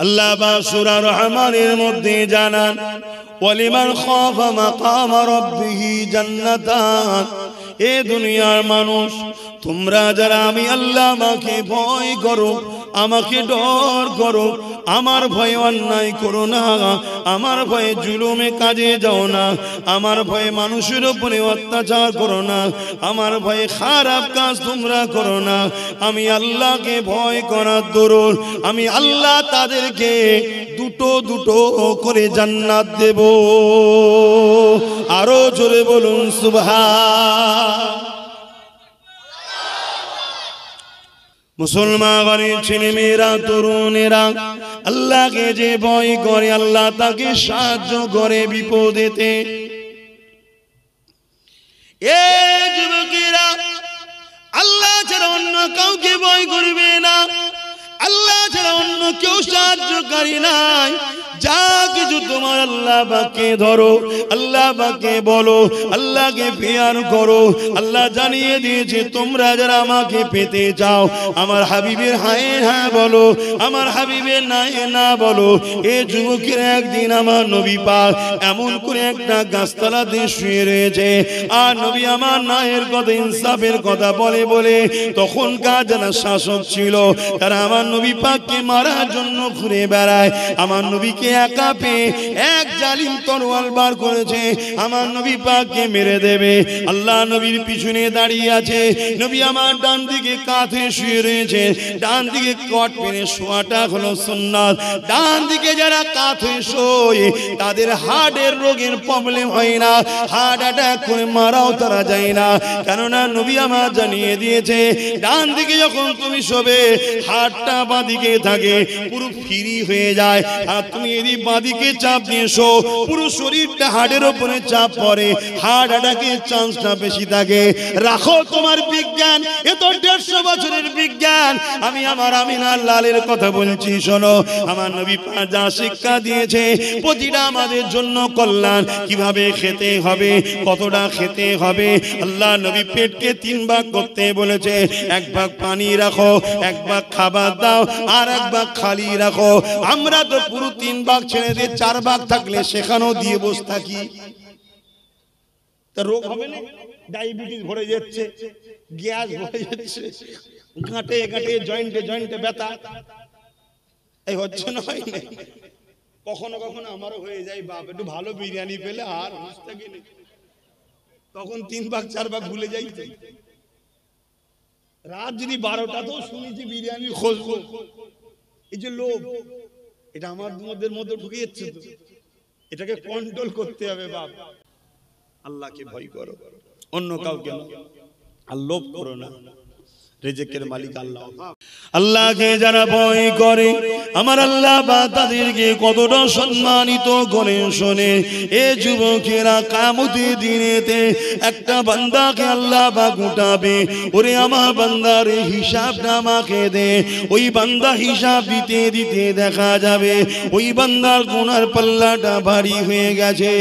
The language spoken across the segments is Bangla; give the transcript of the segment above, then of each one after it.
আল্লাহ পাক সূরা রহমানের মধ্যে জানান ওয়ালিমান খাফা মাকাম রাব্বিহি জান্নাতান। এ দুনিয়ার মানুষ, তোমরা যারা আমি আল্লাহ আমাকে ভয় করো, আমাকে ডর করো, আমার ভয়ে অন্যায় করো না, আমার ভয়ে জুলুমে কাজে যাও না, আমার ভয়ে মানুষের উপরে অত্যাচার করো না, আমার ভয়ে খারাপ কাজ তোমরা করো না, আমি আল্লাহকে ভয় করার দরুন আমি আল্লাহ তাদেরকে দুটো দুটো করে জান্নাত দেব। আরো জোরে বলুন সুবহান। মুসলমান ঘরের ছেলে মেয়েরা, তরুণেরা, আল্লাহকে যে ভয় করে আল্লাহ তাকে সাহায্য করে বিপদেতে। এ যুবকেরা, আল্লাহ ছাড়া অন্য কাউকে ভয় করবে না, আল্লাহ ছাড়া অন্য কেউ সাহায্যকারী নাই। যা কিছু তোমার আল্লাহ পাককে ধরো, আল্লাহ পাককে বলো, আল্লাহকে পেয়ার করো। আল্লাহ জানিয়ে দিয়েছে তোমরা যারা আমাকে পেতে চাও, আমার হাবিবের হায় হ্যাঁ বলো, আমার হাবিবের নাই না বলো। এ যুবকের একদিন আমার নবী পাক এমন করে একটা গাছতলাতে শুয়ে রয়েছে, আর নবী আমার নায়ের কথা, ইনসাফের কথা বলে বলে তখনকার যারা শাসক ছিল তারা আমার নবী পাককে মারার জন্য ঘুরে বেড়ায়। আমার নবীকে একা পেয়ে এক জালিম তরোয়াল বার করেছে, আমার নবী পাককে মেরে দেবে। আল্লাহ নবীর পিছনে দাঁড়িয়ে আছে, নবী আমার ডান দিকে কাঁধে শুয়ে রয়েছে। ডান দিকে কট পেরে শোয়াটা হলো সুন্নাত। ডান দিকে যারা কাঁধে শোয় তাদের হার্টের রোগের প্রবলেম হয় না, হার্ট অ্যাটাক করে মারাও তারা যায় না। কেননা নবী আমার জানিয়ে দিয়েছে ডান দিকে যখন তুমি শোবে হার্টটা বাঁদিকে থাকে, পুরো ফ্রি হয়ে যায়। আর তুমি যদি বাঁদিকে চাপ দিয়ে শো, পুরো শরীরটা হার্টের উপরে চাপ পড়ে, হার্ট অ্যাটাকের চান্সটা বেশি থাকে। রাখো তোমার বিজ্ঞান, এ তো 150 বছরের বিজ্ঞান। আমি আমার আমিনার লালের কথা বলছি, শোনো। আমার নবী পাক যা শিক্ষা দিয়েছে প্রতিটা আমাদের জন্য কল্যাণ। কিভাবে খেতে হবে, কতটা খেতে হবে। আল্লাহ নবী পেটকে 3 ভাগ করতে বলেছে। 1 ভাগ পানি রাখো, 1 ভাগ খাবার দাও, আর 1 ভাগ খালি রাখো। আমরা তো পুরো 3 ভাগ ছেড়ে দিয়ে 4 ভাগ থাকলে সেখানেও দিয়ে বসে থাকি। তা রোগ হবে না? ডায়াবেটিস ভরে যাচ্ছে, গ্যাস ভরে যাচ্ছে, গাঁটে গাঁটে জয়েন্টে জয়েন্টে ব্যথা, এই হচ্ছে না? হয় না? কখনো কখনো আমারও হয়ে যায়, বাপ একটু ভালো বিরিয়ানি পেলে আর হুঁশ থাকে না, তখন 3 ভাগ 4 ভাগ ভুলে যাই। রাত যদি 12টাতেও শুনেছি বিরিয়ানি খুঁজবো, এই যে লোভ, এটা আমাদের মধ্যে ঢুকে যাচ্ছে। তো এটাকে কন্ট্রোল করতে হবে বাপ। আল্লাহকে ভয় করো, অন্য কাউকে না, আর লোভ করো না। রিজিকের মালিক আল্লাহ। আল্লাহকে যারা ভয় করে আমার আল্লাহ বা তাদেরকে কতটা সম্মানিত করে শোনে। এ যুবকেরা, কিয়ামতের দিনেতে একটা বান্দাকে আল্লাহ বা গোটাবে, ওরে আমার বান্দার হিসাবটা আমাকে দে। ওই বান্দা হিসাব দিতে দিতে দেখা যাবে ওই বান্দার গুনার পাল্লাটা ভারী হয়ে গেছে।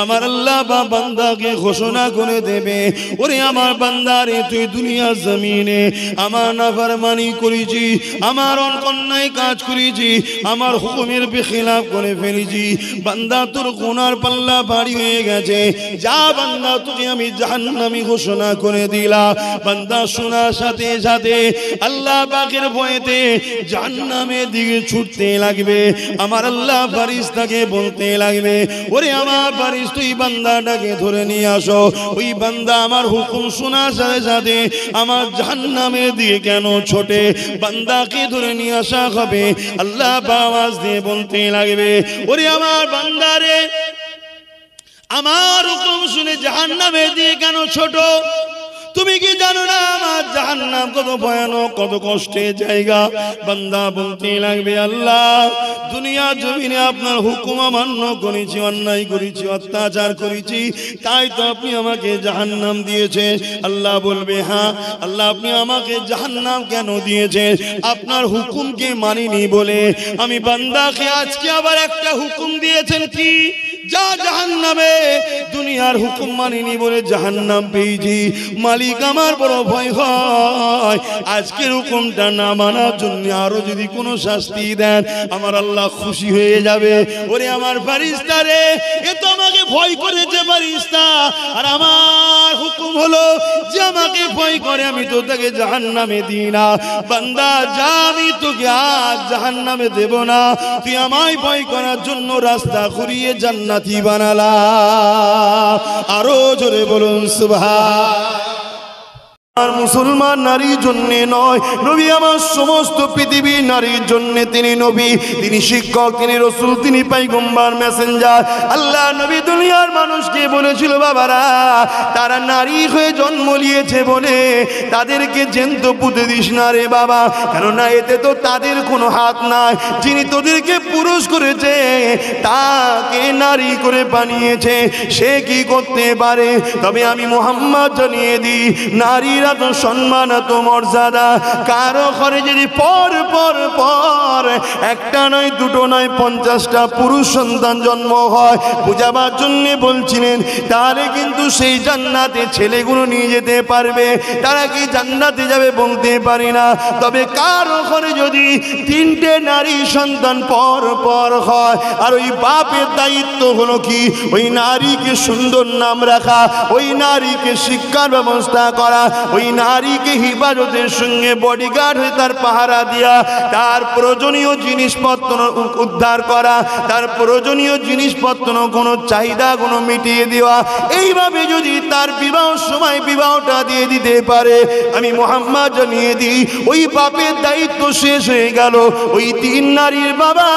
আমার আল্লাহ বা বান্দাকে ঘোষণা করে দেবে, ওরে আমার বান্দারে তুই দুনিয়ার জমিনে আমার নাফরমানি করেছি, আমার অন্যায় কাজ করেছি, আমার হুকুমের বেখিলাফ করে ফেলেছি। বান্দা তোর গুনার পাল্লা ভারী হয়ে গেছে, যা বান্দা তোকে আমি জাহান্নামী ঘোষণা করে দিলাম। বান্দা শোনার সাথে সাথে আল্লাহ পাকের ভয়েতে জাহান্নামের দিকে ছুটতে লাগবে। আমার আল্লাহ ফেরেশতাকে বলতে লাগবে, ওরে আমার ফেরেশতা তুই বান্দাটাকে ধরে নিয়ে আসো। ওই বান্দা আমার হুকুম শোনার সাথে সাথে আমার জাহান্নামের দিকে কেন ছোটে, বান্দাকে ধরে নিয়ে আসা হবে। আল্লাহ আওয়াজ দিয়ে বলতে লাগবে, ওরে আমার বান্দারে, আমার হুকুম শুনে জাহান্নামের দিকে কেন ছোট? তুমি কি জানো না আমার জাহান্নাম কত ভয়ানক, কত কষ্টের জায়গা? বান্দা বলতে লাগবে, আল্লাহ দুনিয়া জমিনে আপনার হুকুম অমান্য করেছি, অন্যায় করেছি, অত্যাচার করেছি, তাই তো আপনি আমাকে জাহান্নাম দিয়েছেন। আল্লাহ বলবে, হ্যাঁ আল্লাহ আপনি আমাকে জাহান্নাম কেন দিয়েছেন? আপনার হুকুমকে মানিনি বলে। আমি বান্দাকে আজকে আবার একটা হুকুম দিয়েছেন, কি? যা জাহান্নামে। দুনিয়ার হুকুম মানিনি বলে জাহান্নাম পেয়েছি, মালিক আমার বড় ভয় হয় আজকের হুকুমটা না মানার জন্য আরো যদি কোনো শাস্তি দেন আমার আল্লাহ খুশি হয়ে যাবে। ওরে আমার ফারিস্তা রে, এ তো আমাকে ভয় করেছে ফারিস্তা, আর আমার হুকুম হলো যে আমাকে ভয় করে আমি তো তাকে জাহান্নামে দিই না। বান্দা যা, আমি তোকে আজ জাহান্নামে দেব না, তুই আমায় ভয় করার জন্য রাস্তা ঘুরিয়ে জান্নাতি বানালা। আরো জোরে বলুন সুবহান। আর মুসলমান নারীর জন্য নয়, নবী আমার সমস্ত পৃথিবীর নারীর জন্য। তিনি নবী, তিনি শিক্ষক, তিনি রসুল, তিনি পয়গম্বর, মেসেঞ্জার। আল্লাহ নবী দুনিয়ার মানুষকে বলেছিল বাবারা তারা নারী হয়ে জন্ম নিয়েছে বলে তাদেরকে জ্যান্ত পুঁতে দিস না রে বাবা, কেননা এতে তো তাদের কোনো হাত নাই। যিনি তোদেরকে পুরুষ করেছে তাকে নারী করে বানিয়েছে, সে কি করতে পারে? তবে আমি মুহাম্মদ জানিয়ে দিই, নারীর তো সম্মান, এত মর্যাদা। কারো ঘরে যদি পর পর পর একটা নয়, দুটো নয়, 50টা পুরুষ সন্তান জন্ম হয়, বুঝাবার জন্য বলছিলেন, তাহলে কিন্তু সেই জান্নাতে ছেলেগুলো নিয়ে যেতে পারবে। তারা কি জান্নাতে যাবে বলতে পারি না। তবে কারো ঘরে যদি 3টে নারী সন্তান পর পর হয়, আর ওই বাপের দায়িত্ব হলো কি, ওই নারীকে সুন্দর নাম রাখা, ওই নারীকে শিক্ষার ব্যবস্থা করা, ওই নারীকে হিফাজতের সঙ্গে বডিগার্ড হয়ে তার পাহারা দিয়া, তার প্রয়োজনীয় জিনিসপত্র উদ্ধার করা, তার প্রয়োজনীয় জিনিসপত্র কোনো চাহিদা কোনো মিটিয়ে দেওয়া। এইভাবে যদি তার বিবাহ সময় বিবাহটা দিয়ে দিতে পারে, আমি মুহাম্মদ জানিয়ে দিই ওই বাপের দায়িত্ব শেষ হয়ে গেল। ওই 3 নারীর বাবা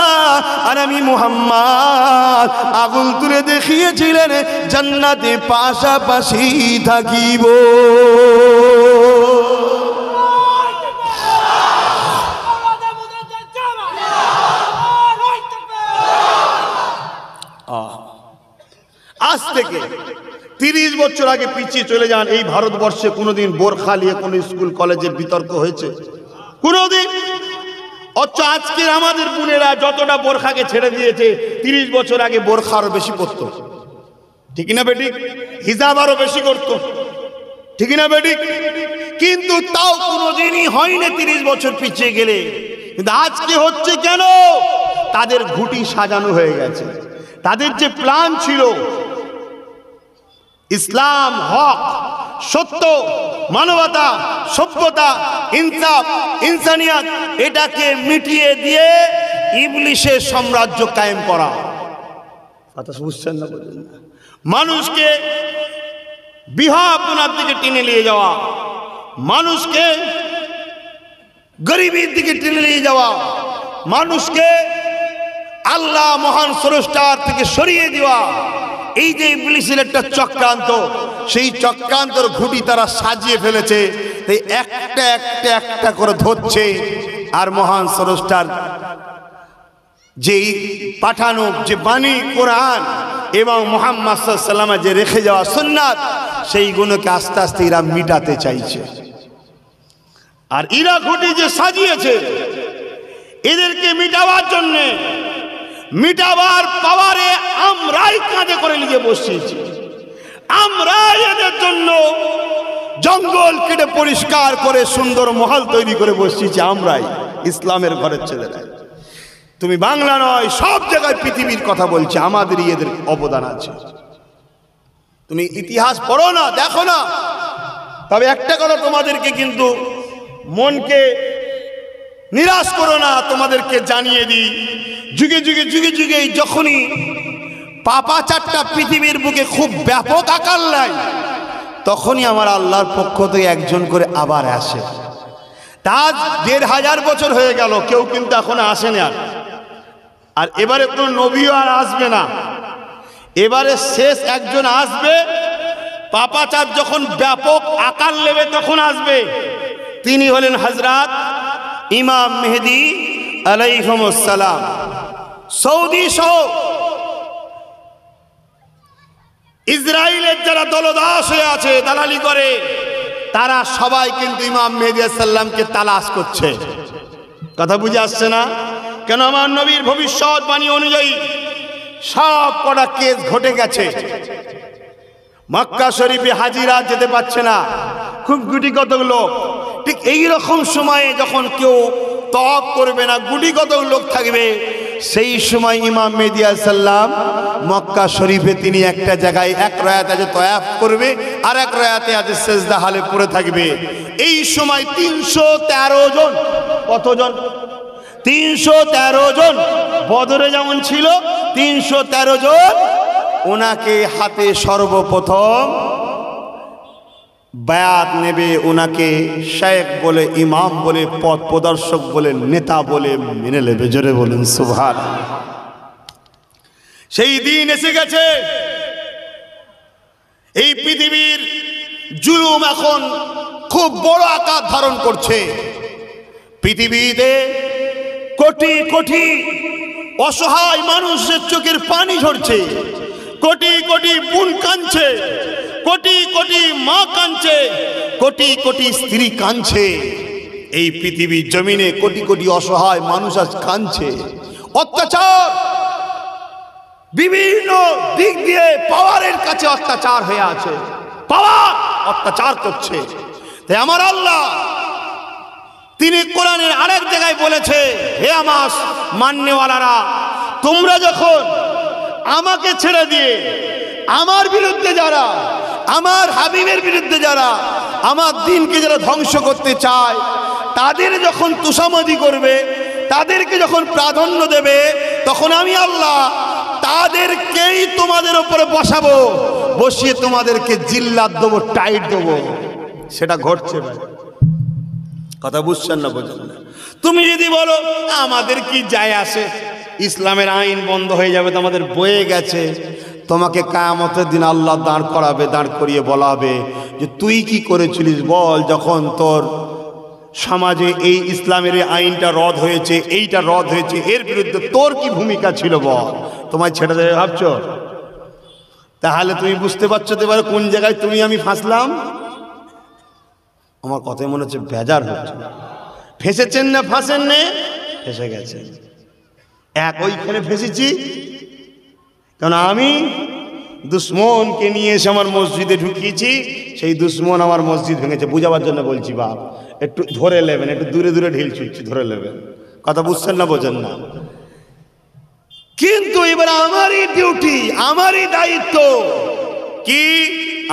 আর আমি মুহাম্মদ আগুন তুলে দেখিয়েছিলেন জান্নাতে পাশাপাশি থাকিব। আজ থেকে 30 বছর আগে পিছিয়ে চলে যান, এই ভারতবর্ষে কোনোদিন বোরখা নিয়ে কোন স্কুল কলেজে বিতর্ক হয়েছে? কোনোদিন? অথচ আজকের আমাদের বোনেরা যতটা বোরখাকে ছেড়ে দিয়েছে, 30 বছর আগে বোরখা আরো বেশি পরতো, ঠিক না বেঠিক? হিজাব আরো বেশি করতো, ঠিক না বেঠিক? কিন্তু তাও কোনোদিনই হয়নি 30 বছর পিছিয়ে গেলে। কিন্তু আজকে হচ্ছে কেন? তাদের ঘুঁটি সাজানো হয়ে গেছে। তাদের যে প্ল্যান ছিল ইসলাম, হক, সত্য, মানবতা, সভ্যতা, ইনসাফ, ইনসানিয়াত, এটাকে মিটিয়ে দিয়ে ইবলিশের সাম্রাজ্য কায়েম করা। কথা বুঝছেন না? মানুষকে বিহাপনার দিকে টেনে নিয়ে যাওয়া, মানুষকে গরিবের দিকে টেনে নিয়ে যাওয়া, মানুষকে আল্লাহ মহান স্রষ্টার থেকে সরিয়ে দেওয়া, এই যে ইবলিসের একটা চক্রান্ত, সেই চক্রান্তর ঘুঁটি তারা সাজিয়ে ফেলেছে। এই একটা একটা একটা করে ধরছে, আর মহান স্রষ্টার যেই পাঠানো যে বাণী কোরআন এবং মুহাম্মদ সাল্লাল্লাহু আলাইহি ওয়াসাল্লাম যে রেখে যাওয়া সুন্নাত, সেইগুলোকে আস্তে আস্তে এরা মিটাতে চাইছে। আর এরা ঘুঁটি যে সাজিয়েছে, এদেরকে মিটাবার জন্যে, মিটাবার পাওয়ারে আমরাই কাঁধে করে নিয়ে বসেছি। আমরাই এদের জন্য জঙ্গল কেটে পরিষ্কার করে সুন্দর মহল তৈরি করে বসেছি। আমরাই ইসলামের ঘরের ছেলেরা। তুমি বাংলা নয়, সব জায়গায় পৃথিবীর কথা বলছে, আমাদেরই এদের অবদান আছে। তুমি ইতিহাস পড়ো না, দেখো না। তবে একটা কথা তোমাদেরকে কিন্তু মনকে নিরাশ করো না, তোমাদেরকে জানিয়ে দিই, যুগে যুগে যুগে যুগে যখনই পাপাচারটা পৃথিবীর বুকে খুব ব্যাপক আকার নেয়, তখনই আমার আল্লাহর পক্ষ থেকে একজন করে আবার আসে। তার 1500 বছর হয়ে গেল, কেউ কিন্তু এখন আসে না। আর এবারে কোনো নবীও আর আসবে না, এবারে শেষ একজন আসবে। পাপাচার যখন ব্যাপক আকার নেবে তখন আসবে। তিনি হলেন হযরত ইমাম মেহেদী আলাইহিস সালাম। সৌদি সহ ইসরায়েলের যারা দলদাস হয়ে আছে, দালালি করে, তারা সবাই কিন্তু ইমাম মেহেদী আলাইহিস সালামকে তালাশ করছে। কথা বুঝে আসছে না? কেন? আমার নবীর ভবিষ্যৎবাণী অনুযায়ী সব কটা কেস ঘটে গেছে। মক্কা শরীফে হাজিরা যেতে পারছে না, খুব গুটি কতক লোক। ঠিক এই রকম সময়ে যখন কেউ তওয়াফ করবে না, গুটি কতক লোক থাকবে, সেই সময় ইমাম মেহদী আলাইহিস সালাম মক্কা শরীফে তিনি একটা জায়গায় এক রায়াতে আছে তওয়াফ করবে, আর এক রায়াতে আছে সেজদা হালে পড়ে থাকবে। এই সময় 313 জন, কতজন? 313 জন। বদরে যেমন ছিল 313 জন, ওনাকে হাতে সর্বপ্রথম বায়াত নেবে, ওনাকে শেখ বলে, ইমাম বলে, পথ প্রদর্শক বলে, নেতা বলে মেনে নেবে। জোরে বলুন সুবহানাল্লাহ। সেই দিন এসে গেছে। এই পৃথিবীর জুলুম এখন খুব বড় আকার ধারণ করছে। পৃথিবীতে কোটি কোটি অসহায় মানুষের চোখের পানি ঝরছে, কোটি কোটি বোন কাঁদছে, কোটি কোটি মা কাঁদছে, কোটি কোটি স্ত্রী কাঁদছে। এই পৃথিবীর জমিনে কোটি কোটি অসহায় মানুষ আজ কাঁদছে। অত্যাচার বিভিন্ন দিক দিয়ে পাওয়ারের কাছে অত্যাচার হয়ে আছে, পাওয়ার অত্যাচার করছে। তাই আমার আল্লাহ তিনি কোরআনের আরেক জায়গায় বলেছে, হে আমার মাননেওয়ালারা, তোমরা যখন আমাকে ছেড়ে দিয়ে আমার বিরুদ্ধে যারা, আমার হাবিবের বিরুদ্ধে যারা, আমার দিনকে যারা ধ্বংস করতে চায়, তাদের যখন তুষামদি করবে, তাদেরকে যখন প্রাধান্য দেবে, তখন আমি আল্লাহ তাদেরকেই তোমাদের উপরে বসাবো, বসিয়ে তোমাদেরকে জিল্লাত দেবো, টাইট দেবো। সেটা ঘটছে ভাই, কথা বুঝছেন না, বোঝেন না? তুমি যদি বলো আমাদের কি যায় আসে, ইসলামের আইন বন্ধ হয়ে যাবে, তো আমাদের বয়ে গেছে, তোমাকে কিয়ামতের দিন আল্লাহ দাঁড় করাবে, দাঁড় করিয়ে বলা হবে যে তুই কি করেছিলিস বল, যখন তোর সমাজে এই ইসলামের আইনটা রদ হয়েছে, এইটা রদ হয়েছে, এর বিরুদ্ধে তোর কি ভূমিকা ছিল বল। তোমায় ছেড়ে দেবে ভাবছো? তাহলে তুমি বুঝতে পারছো তো এবারে কোন জায়গায় তুমি আমি ফাঁসলাম। আমার কথাই মনে হচ্ছে বেজার হচ্ছে। ফেঁসেছেন না ফাঁসেন নে? ফেঁসে গেছে। এক ওইখানে ফেঁসেছি, কারণ আমি দুশ্মনকে নিয়ে এসে আমার মসজিদে ঢুকিয়েছি, সেই দুশ্মন আমার মসজিদ ভেঙেছে। বুঝাবার জন্য বলছি বাপ, একটু ধরে নেবেন, একটু দূরে দূরে ঢিল ছুটছি, ধরে নেবেন। কথা বুঝছেন না, বোঝেন না? কিন্তু এবার আমারই ডিউটি, আমারই দায়িত্ব কি,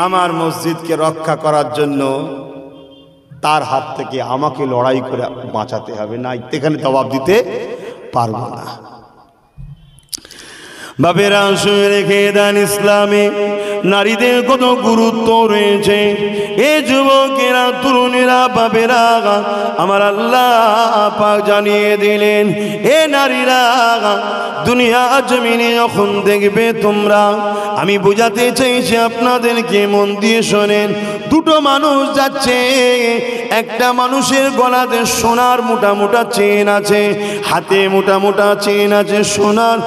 আমার মসজিদকে রক্ষা করার জন্য তার হাত থেকে আমাকে লড়াই করে বাঁচাতে হবে, না এখানে জবাব দিতে পারবো না। বাপেরা শুনে রেখে দেন, ইসলামে নারীদের কত গুরুত্ব রয়েছে। এ যুবকেরা, তরুণীরা, বাপেরা, আমার আল্লাহ পাক জানিয়ে দিলেন, এ নারীরা, দুনিয়া জমিনে যখন দেখবে তোমরা, আমি বোঝাতে চাইছি আপনাদেরকে, মন দিয়ে শোনেন। দুটো মানুষ যাচ্ছে, একটা মানুষের গলাতে সোনার মোটা মোটা চেন আছে, হাতে মোটা মোটা চেন আছে সোনার,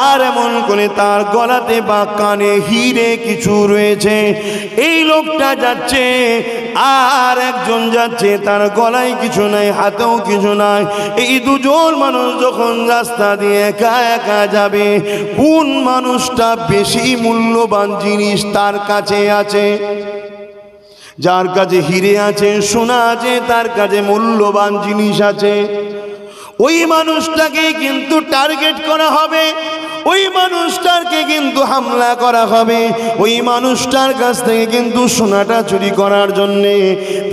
আর এমন করে তার গলাতে বা কানে হিরে কিছু রয়েছে। এই লোকটা যাচ্ছে, আর একজন যাচ্ছে, তার গলায় কিছু নাই, হাতেও কিছু নাই। এই দুজন মানুষ যখন রাস্তা দিয়ে একা একা যাবে, কোন মানুষটা বেশি মূল্যবান জিনিস তার কাছে আছে? যার কাছে হিরে আছে, সোনা আছে, তার কাছে মূল্যবান জিনিস আছে, ওই মানুষটাকে কিন্তু টার্গেট করা হবে, ওই মানুষটাকে কিন্তু হামলা করা হবে, ওই মানুষটার কাছ থেকে কিন্তু সোনাটা চুরি করার জন্যে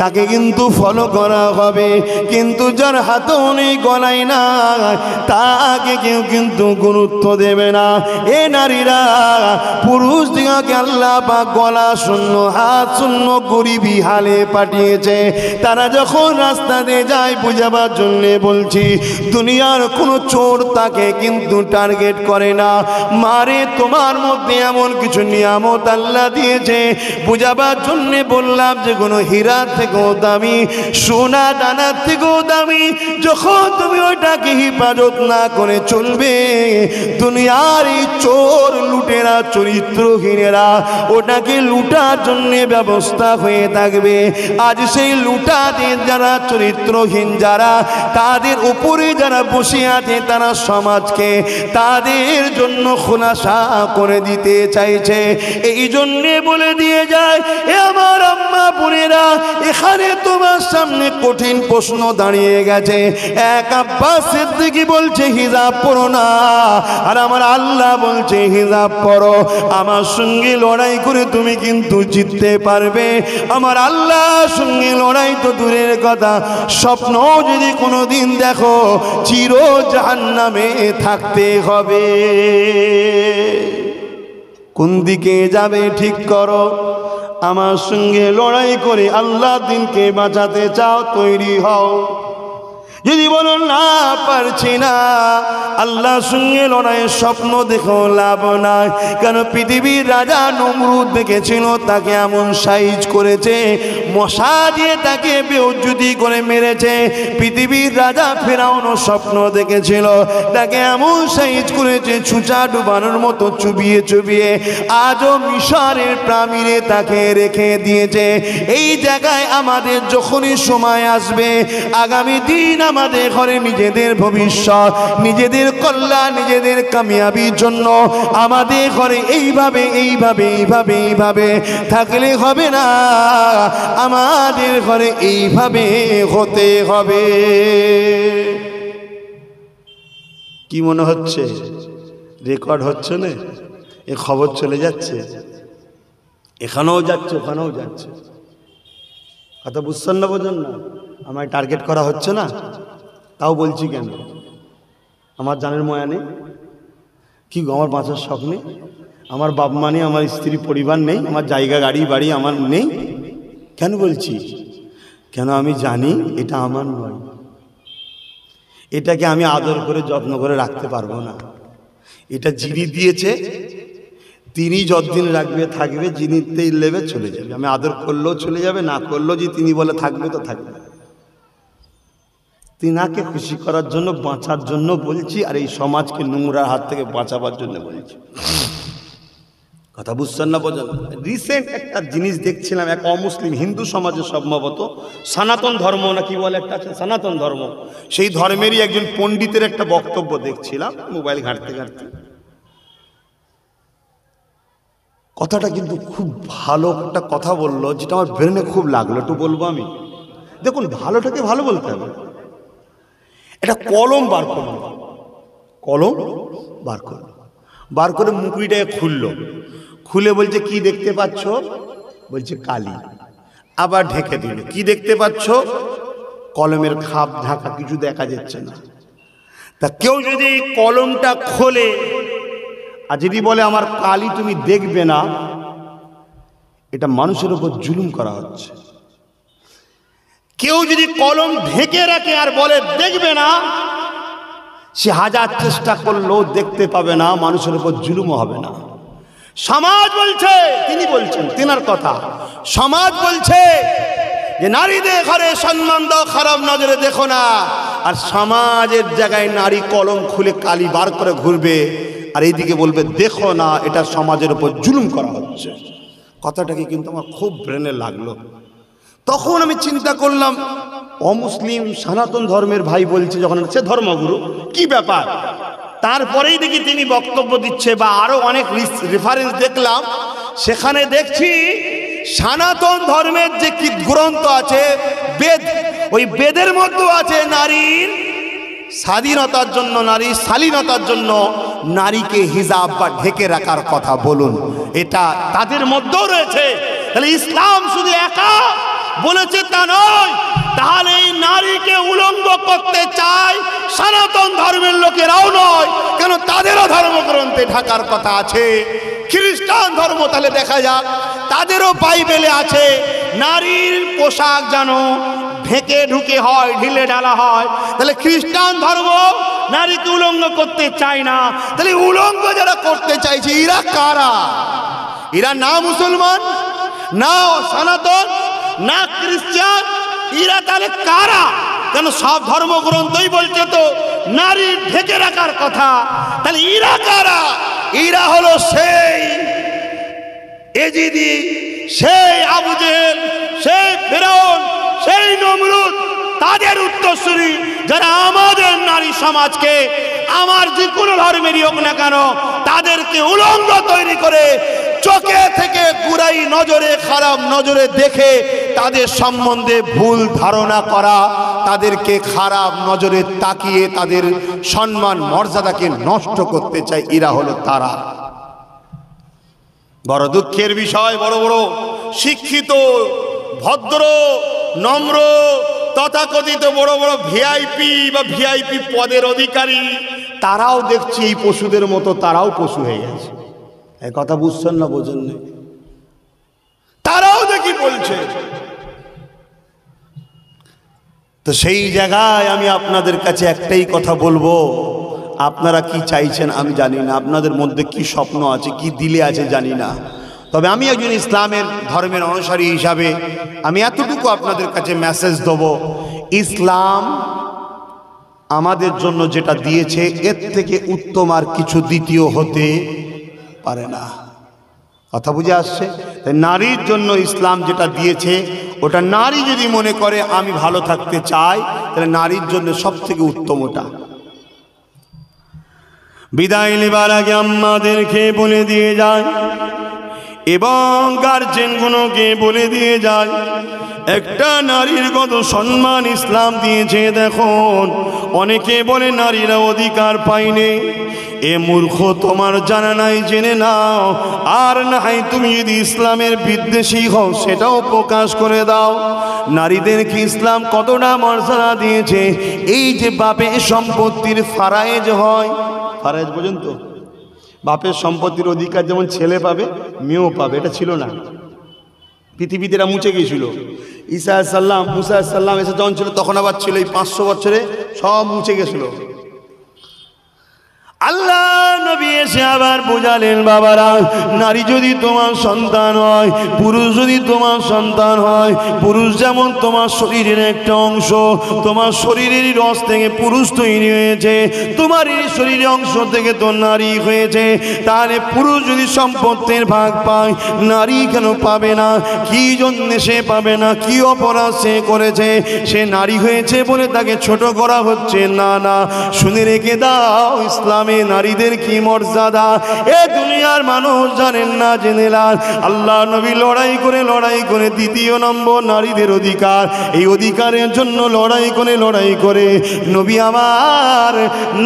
তাকে কিন্তু ফলো করা হবে। কিন্তু যার হাতেও নেই, গলায় না, তাকে কেউ কিন্তু গুরুত্ব দেবে না। এ নারীরা, পুরুষ দিকে আল্লাহ পাক গলা শূন্য, হাত শূন্য, গরিবী হালে পাঠিয়েছে। তারা যখন রাস্তা দিয়ে যায়, বুঝাবার জন্যে বলছি, দুনিয়ার কোনো চোর তাকে কিন্তু টার্গেট করে না, মারে। তোমার মধ্যে এমন কিছু নিয়ামত আল্লাহ দিয়েছে, বুঝাবার জন্য বললাম যে কোনো হীরা থেকেও দামি, সোনা দানার থেকেও দামি। যখন তুমি ওইটাকে হেফাজত না করে চলবে, দুনিয়ার এই চোর লুটেরা, চরিত্রহীনেরা ওটাকে লুটার জন্য ব্যবস্থা হয়ে থাকবে। আজ সেই লুটাদের যারা চরিত্রহীন, যারা তাদের উপরে যারা বসে আছে, তারা সমাজকে, তাদের জন্য খুলাসা করে দিতে চাইছে। এই জন্যে বলে দিয়ে যায়, এ আমার আম্মা বোনেরা, এখানে তোমার সামনে কঠিন প্রশ্ন দাঁড়িয়ে গেছে। এক আব্বাস সিদ্দিকী বলছে হিজাব পরো না, আর আমার আল্লাহ বলছে হিজাব পরো। আমার সঙ্গে লড়াই করে তুমি কিন্তু জিততে পারবে। আমার আল্লাহর সঙ্গে লড়াই তো দূরের কথা, স্বপ্ন যদি কোনোদিন দেখো চির জাহান্নামে থাকতে হবে। কোন দিকে যাবে ঠিক করো। আমার সঙ্গে লড়াই করে আল্লাহ দিনকে বাঁচাতে চাও, তৈরি হও। যদি বলো না পারছি না, আল্লাহর সঙ্গে লড়াইয়ের স্বপ্ন দেখো লাভ নাই। কেন পৃথিবীর রাজা নমরুদ দেখেছিল, তাকে এমন সাইজ করেছে, মশা দিয়ে তাকে বেউজ্জুতি করে মেরেছে। পৃথিবীর রাজা ফেরাউনও স্বপ্ন দেখেছিল, তাকে এমন সাইজ করেছে, ছুঁচা ডুবানোর মতো চুবিয়ে চুবিয়ে আজও মিশরের প্রামিরে তাকে রেখে দিয়েছে। এই জায়গায় আমাদের যখনই সময় আসবে, আগামী দিন আমাদের ঘরে নিজেদের ভবিষ্যৎ, নিজেদের কল্যাণ, নিজেদের কামিয়াবির জন্য আমাদের ঘরে এইভাবে এইভাবে এইভাবে এইভাবে থাকলে হবে না, আমাদের ঘরে এইভাবে হতে হবে। কি মনে হচ্ছে রেকর্ড হচ্ছে না? এ খবর চলে যাচ্ছে, এখানেও যাচ্ছে ওখানেও যাচ্ছে। কথা বুঝছেন না, বোঝেন না? আমায় টার্গেট করা হচ্ছে না, তাও বলছি কেন? আমার জানের ময়া নেই কি গো? আমার বাঁচার শখ নেই? আমার বাপ মা নেই? আমার স্ত্রী পরিবার নেই? আমার জায়গা গাড়ি বাড়ি আমার নেই? কেন বলছি? কেন আমি জানি এটা আমার নয়, এটাকে আমি আদর করে যত্ন করে রাখতে পারবো না। এটা যিনি দিয়েছে তিনি যতদিন রাখবে থাকবে, যিনি নেবে চলে যাবে। আমি আদর করলেও চলে যাবে, না করলেও যে তিনি বলে থাকবে তো থাকবে। তিনাকে খুশি করার জন্য, বাঁচার জন্য বলছি, আর এই সমাজকে নোংরার হাত থেকে বাঁচাবার জন্য বলছি। কথা বুঝছেন না, বোঝেন? রিসেন্ট একটা জিনিস দেখছিলাম, এক অমুসলিম হিন্দু সমাজে সম্ভবত সনাতন ধর্ম না কি বলে একটা আছে, সনাতন ধর্ম, সেই ধর্মেরই একজন পণ্ডিতের একটা বক্তব্য দেখছিলাম মোবাইল ঘাঁটতে ঘাঁটতে। কথাটা কিন্তু খুব ভালো একটা কথা বললো, যেটা আমার ব্রেনে খুব লাগলো, একটু বলবো আমি। দেখুন, ভালোটাকে ভালো বলতে হবে। একটা কলম বার করলো, কলম বার করে মুকুরিটাকে খুললো, খুলে বলছে কি দেখতে পাচ্ছ? বলছে কালি। আবার ঢেকে দিল, কি দেখতে পাচ্ছ? কলমের খাপ ঢাকা, কিছু দেখা যাচ্ছে না। তা কেউ যদি কলমটা খোলে আর যদি বলে আমার কালি তুমি দেখবে না, এটা মানুষের উপর জুলুম করা হচ্ছে। কেউ যদি কলম ঢেকে রাখে আর বলে দেখবে না, সে হাজার চেষ্টা করলেও দেখতে পাবে না, মানুষের উপর জুলুম হবে না। সমাজ বলছে, তিনি বলছেন, তিনার কথা, সমাজ বলছে যে নারীদের ঘরে সম্মান দাও, খারাপ নজরে দেখো না। আর সমাজের জায়গায় নারী কলম খুলে কালি বার করে ঘুরবে, আর এইদিকে বলবে দেখো না, এটা সমাজের উপর জুলুম করা হচ্ছে। কথাটাকে কিন্তু আমার খুব ব্রেনে লাগলো। তখন আমি চিন্তা করলাম, অমুসলিম সনাতন ধর্মের ভাই বলছে যখন, সে ধর্মগুরু, কি ব্যাপার? তারপরেই দেখি তিনি বক্তব্য দিচ্ছে, বা আরো অনেক রেফারেন্স দেখলাম, সেখানে দেখছি সনাতন ধর্মের যে কি গ্রন্থ আছে বেদ, ওই বেদের মধ্যেও আছে নারীর স্বাধীনতার জন্য, নারীর শালীনতার জন্য নারীকে হিজাব বা ঢেকে রাখার কথা বলুন, এটা তাদের মধ্যেও রয়েছে। তাহলে ইসলাম শুধু একা বলেছে তা নয়, তাহলে এই নারীকে উলঙ্গ করতে চায় সনাতন ধর্মের লোকেরাও নয়, কেন তাদেরও ধর্মগ্রন্থে ঢাকার কথা আছে। খ্রিস্টান ধর্ম তাহলে দেখা যাক, তাদেরও বাইবেলে আছে নারীর পোশাক যেন ঢেকে ঢুকে হয়, ঢিলে ঢালা হয়। তাহলে খ্রিস্টান ধর্ম নারীকে উলঙ্গ করতে চায় না। তাহলে উলঙ্গ যারা করতে চাইছে এরা কারা? এরা না মুসলমান, না সনাতন, না খ্রিস্টান, এরা তাহলে কারা? কেন সব ধর্মগ্রন্থই বলছে তো নারীর ঢেকে রাখার কথা। তাহলে এরা কারা? এরা হলো সেই এজিদি, সেই আবু জেহেল, সেই ফিরআউন, সেই নমরুদ, তাদের উত্তরসূরি, যারা আমাদের নারী সমাজকে, আমার যে কোনো ধর্মেরই হোক না কেন, তাদেরকে উলঙ্গ তৈরি করে চোখে থেকে বুরাই নজরে, খারাপ নজরে দেখে তাদের সম্বন্ধে ভুল ধারণা করা, তাদেরকে খারাপ নজরে তাকিয়ে তাদের সম্মান মর্যাদাকে নষ্ট করতে চায়, এরা হলো তারা। বড় দুঃখের বিষয়, বড় বড় শিক্ষিত, ভদ্র, নম্র, তথাকথিত বড় বড় ভিআইপি বা ভিআইপি পদের অধিকারী, তারাও দেখছি এই পশুদের মতো, তারাও পশু হয়ে গেছে। এই কথা বুঝছেন না, বোঝেন না? তারাও দেখি বলছে। তো সেই জায়গায় আমি আপনাদের কাছে একটাই কথা বলবো, আপনারা কি চাইছেন আমি জানি না, আপনাদের মধ্যে কি স্বপ্ন আছে, কি দিলে আছে জানি না, তবে আমি একজন ইসলামের ধর্মের অনুসারী হিসাবে আমি এতটুকু আপনাদের কাছে মেসেজ দেব, ইসলাম আমাদের জন্য যেটা দিয়েছে এর থেকে উত্তম আর কিছু দ্বিতীয় হতে পারে না। কথা বুঝে আসছে? তাই নারীর জন্য ইসলাম যেটা দিয়েছে ওটা নারী যদি মনে করে আমি ভালো থাকতে চাই, তাহলে নারীর জন্য সব থেকে উত্তম ওটা। বিদায় নেবার আগে আমাদেরকে বলে দিয়ে যায় এবং গার্জেনগুলোকে বলে দিয়ে যায়, একটা নারীর কত সম্মান ইসলাম দিয়েছে দেখুন। অনেকে বলে নারীরা অধিকার পায়নি, এ মূর্খ, তোমার জানা নাই, জেনে নাও। আর নাই তুমি যদি ইসলামের বিদ্বেষী হও সেটাও প্রকাশ করে দাও। নারীদেরকে ইসলাম কতটা মর্যাদা দিয়েছে। এই যে বাপের সম্পত্তির ফারায়েজ হয়, ফারায়েজ পর্যন্ত বাপের সম্পত্তির অধিকার যেমন ছেলে পাবে মেয়েও পাবে, এটা ছিল না। পৃথিবীতে এরা মুছে গিয়েছিল। ঈসা সাল্লাম, মুসা সাল্লাম এসে যখন ছিল তখন আবার ছিল, এই 500 বছরে সব মুছে গেছিল। আল্লাহ নবী এসে আবার বোঝালেন, বাবারা, নারী যদি তোমার সন্তান হয়, পুরুষ যদি তোমার সন্তান হয়, পুরুষ যেমন তোমার শরীরের একটা অংশ, তোমার শরীরের রস থেকে পুরুষ তৈরি হয়েছে, তোমার এই শরীরের অংশ থেকে তো নারী হয়েছে, তাহলে পুরুষ যদি সম্পত্তির ভাগ পায়, নারী কেন পাবে না? কি জন্য সে পাবে না? কি অপরাধ সে করেছে? সে নারী হয়েছে বলে তাকে ছোট করা হচ্ছে না, না। শুনে রেখে দাও, ইসলাম নারীদের কি মর্যাদা এ দুনিয়ার মানুষ জানেন না, জেনে নেন। আল্লাহ নবী লড়াই করে দ্বিতীয় নম্বর নারীদের অধিকার, এই অধিকারের জন্য লড়াই করে নবী আমার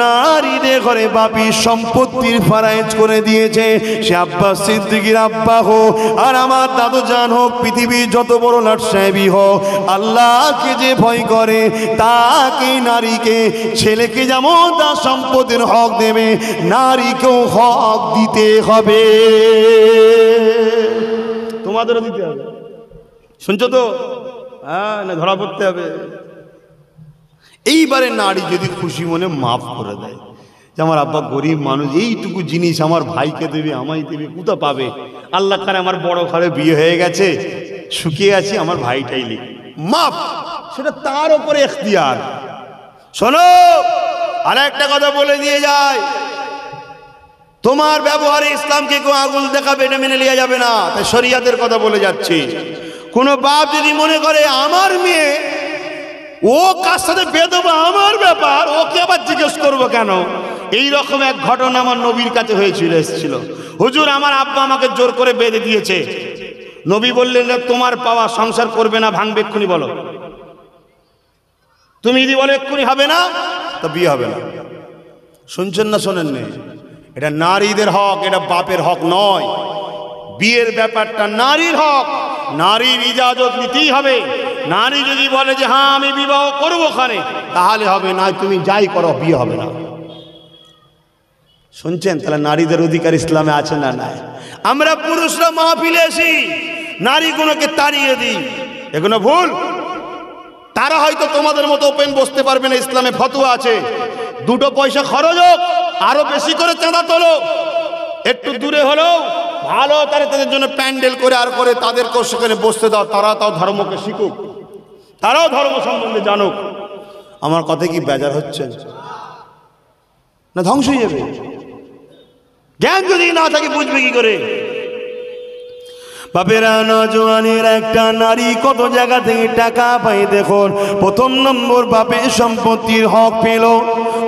নারীদের ঘরে বাপি সম্পত্তির ফারায়েজ করে দিয়েছে। সে আব্বাস সিদ্দিকীর আব্বা হোক আর আমার দাদু জান হোক, পৃথিবীর যত বড় লাট সাহেবই হোক, আল্লাহকে যে ভয় করে তাকে, নারীকে, ছেলেকে যেমন তার সম্পদের হক দেবে, নারীকেও হক দিতে হবে, তোমাদেরও দিতে হবে। শুনছো তো? হ্যাঁ, না ধরা পড়তে হবে। এইবারে নারী যদি খুশি মনে মাফ করে দেয় যে আমার আব্বা গরিব মানুষ, এইটুকু জিনিস আমার ভাইকে দেবে, আমায় দেবে, কোথা পাবে? আল্লাহ কারে আমার বড় ঘরে বিয়ে হয়ে গেছে, শুকিয়ে আছি, আমার ভাইটাই লিখ, মাফ, সেটা তার উপরে এখতিয়ার। শোনো, আর একটা কথা বলে দিয়ে যায়, তোমার ব্যবহারে ইসলামকে কেউ আঙুল দেখাবে এটা মেনে নেওয়া যাবে না। তাই শরিয়াতের কথা বলে যাচ্ছি। কোনো বাপ যদি মনে করে আমার মেয়ে, ও কার সাথে বেদবা আমার ব্যাপার, ওকে আবার জিজ্ঞেস করবো কেন? এই রকম এক ঘটনা আমার নবীর কাছে হয়েছিল, এসেছিল, হুজুর আমার আব্বা আমাকে জোর করে বেঁধে দিয়েছে। নবী বললেন, তোমার পাওয়া সংসার করবে না, ভাঙবে, এক্ষুনি বলো। তুমি যদি বলো এক্ষুনি হবে না, তো বিয়ে হবে না। শুনছেন না শোনেন না? এটা নারীদের হক, এটা বাপের হক নয়। বিয়ের ব্যাপারটা নারীর হক, নারীর ইজাজত নিতেই হবে। নারী যদি বলে যে হ্যাঁ আমি বিবাহ করবো ওখানে, তাহলে হবে, না তুমি যাই করো, বিয়ে হবে না। শুনছেন? তাহলে নারীদের অধিকার ইসলামে আছে না নাই? আমরা পুরুষরা মাহফিলে এসি, নারীগুলোকে তাড়িয়ে দিই, এগুলো ভুল। তারা হয়তো তোমাদের মতো ওপেন বসতে পারবে না, ইসলামে ফতোয়া আছে, দুটো পয়সা খরচ হোক, আরো বেশি করে চাঁদা তোলো, একটু দূরে হলেও ভালো, তাদের জন্য প্যান্ডেল করে আর করে তাদেরকেও সেখানে বসতে দাও, তারা তাও ধর্মকে শিখুক, তারাও ধর্ম সম্বন্ধে জানুক। আমার কথা কি বেজার হচ্ছে না? ধ্বংস হয়ে যাবে। জ্ঞান যদি না থাকে বুঝবে কি করে? বাপেরা, নজওয়ানের একটা নারী কত জায়গা থেকে টাকা পাই দেখুন। প্রথম নম্বর, বাপের সম্পত্তির হক পেল।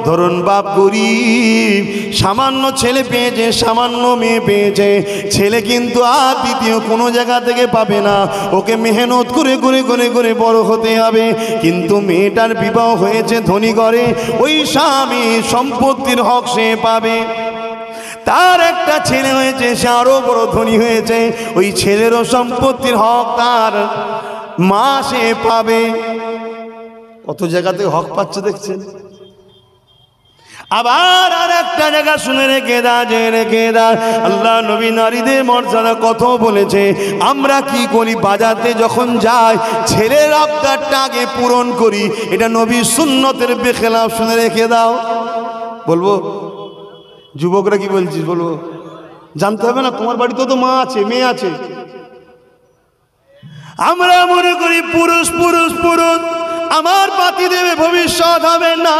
ধরুন বাপ গরিব, সামান্য ছেলে পেয়েছে, সামান্য মেয়ে পেয়েছে, ছেলে কিন্তু আর দ্বিতীয় কোনো জায়গা থেকে পাবে না, ওকে মেহনত করে করে করে করে বড় হতে হবে। কিন্তু মেয়েটার বিবাহ হয়েছে ধনী ঘরে, ওই স্বামী সম্পত্তির হক সে পাবে। তার একটা ছেলে হয়েছে, সে আরো বড় ধনী হয়েছে, ওই ছেলেরও সম্পত্তির হক তার মা সে পাবে। কত জায়গাতে হক পাচ্ছে দেখছেন। আবার আর একটা জায়গা শুনে রেখে দা, আল্লাহ নবী নারীদের মর্যাদা কত বলেছে। আমরা কি করি, বাজাতে যখন যাই ছেলের আবদারটা আগে পূরণ করি, এটা নবীর সুন্নতের বেখেলাফ। শুনে রেখে দাও। বলবো যুবকরা কি বলছিস, বলবো জানতে হবে না, তোমার বাড়িতে তো মা আছে, মেয়ে আছে। আমরা মনে করি পুরুষ পুরুষ পুরুষ, আমার পাতি দেবে, ভবিষ্যৎ হবে না।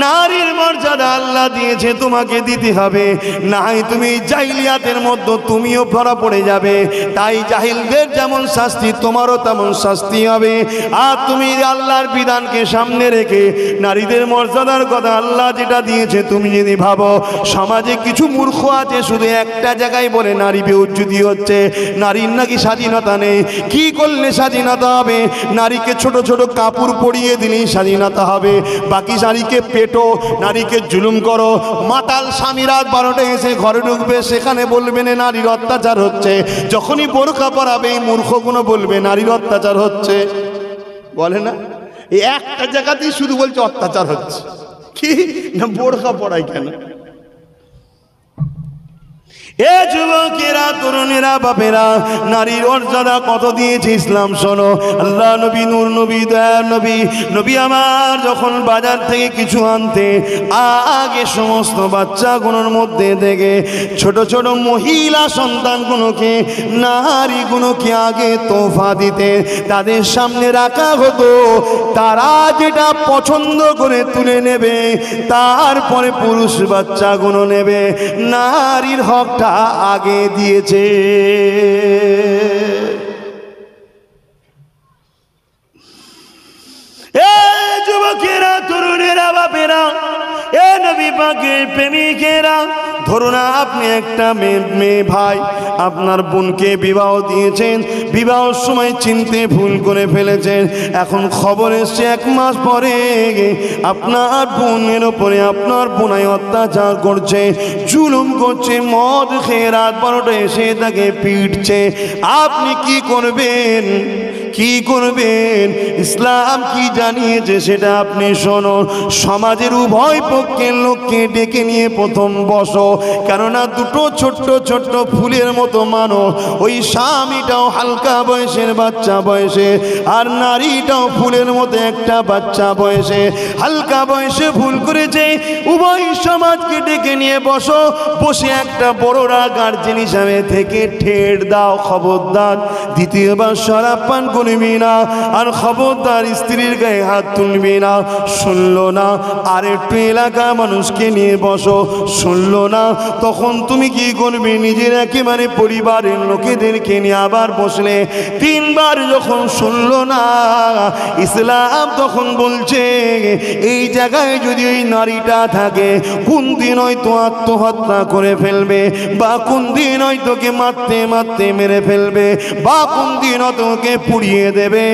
নারীর মর্যাদা আল্লাহ দিয়েছে, তোমাকে দিতে হবে, নাই তুমি জাহিলিয়াতের মধ্যে তুমিও ধরা পড়ে যাবে। তাই জাহিলদের যেমন শাস্তি, তোমারও তেমন শাস্তি হবে। আর তুমি আল্লাহর বিধানকে সামনে রেখে নারীদের মর্যাদার কথা আল্লাহ যেটা দিয়েছে তুমি যদি ভাবো, সমাজে কিছু মূর্খ আছে শুধু একটা জায়গায় বলে নারী বেউজ্জতি হচ্ছে, নারীর নাকি স্বাধীনতা নেই। কি করলে স্বাধীনতা হবে? নারীকে ছোট ছোট কাপড় পরিয়ে দিলেই স্বাধীনতা হবে, বাকি নারীকে পেটো, নারীকে জুলুম করো। মাতাল স্বামী রাত 12টায় এসে ঘরে ঢুকবে, সেখানে বলবে না নারীর অত্যাচার হচ্ছে। যখনই বোরখা পরাবে এই মূর্খগুলো বলবে নারীর অত্যাচার হচ্ছে। বলে না, এই একটা জায়গাতেই শুধু বলছে অত্যাচার হচ্ছে, কি না বোরখা পরাই কেন। এ যুবকেরা, তরুণেরা, বাপেরা, নারীর মর্যাদা কত দিয়েছে ইসলাম শোনো। আল্লাহ নবী, নূর নবী, দয়ার নবী, নবী আমার যখন বাজার থেকে কিছু আনতে, আগে সমস্ত বাচ্চাগুলোর মধ্যে থেকে ছোট ছোট মহিলা সন্তানগুলোকে, নারীগুলোকে আগে তোফা দিতে তাদের সামনে রাখা হতো। তারা যেটা পছন্দ করে তুলে নেবে, তারপরে পুরুষ বাচ্চাগুলো নেবে। নারীর হকটা আগে দিয়েছে। এ যুবকেরা, তরুণেরা, বাপেরা, এ নবী পাকের প্রেমিকেরা, ধরুন আপনি একটা মেয়ে ভাই আপনার বোনকে বিবাহ দিয়েছেন, বিবাহের সময় চিনতে ভুল করে ফেলেছেন। এখন খবর এসছে 1 মাস পরে আপনার বোনের ওপরে আপনার বোনাই অত্যাচার করছে, জুলুম করছে, মদ খেয়ে রাত 12টায় এসে তাকে পিটছে। আপনি কি করবেন? কি করবেন? ইসলাম কি জানিয়েছে সেটা আপনি শোনো। সমাজের উভয় পক্ষের লোককে ডেকে নিয়ে প্রথম বসো, কেননা দুটো ছোট্ট ছোট্ট ফুলের মতো মানুষ, ওই স্বামীটাও হালকা বয়সের বাচ্চা বয়সে, আর নারীটাও ফুলের মতো একটা বাচ্চা বয়সে, হালকা বয়সে ভুল করেছে। উভয় সমাজকে ডেকে নিয়ে বসো, বসে একটা বড়রা গার্জেন হিসাবে থেকে ঠেট দাও, খবরদার দ্বিতীয়বার শরাব পান করবি না, আর খবরদার স্ত্রীর গায়ে হাত তুলবি না। শুনলো না? আর একটু এলাকা মানুষকে নিয়ে বসো, শুনলো না? তখন তুমি কি করবে? নিজের একেবারে পরিবারের লোকেদেরকে নিয়ে আবার বসলে। 3 বার যখন শুনলো না, ইসলাম তখন বলছে এই জায়গায় যদি ওই নারীটা থাকে, কোন দিন হয়তো আত্মহত্যা করে ফেলবে, বা কোন দিন হয়তো তোকে মারতে মারতে মেরে ফেলবে, বা কোন দিন হয়তো ওকে পুড়িয়ে দেবে।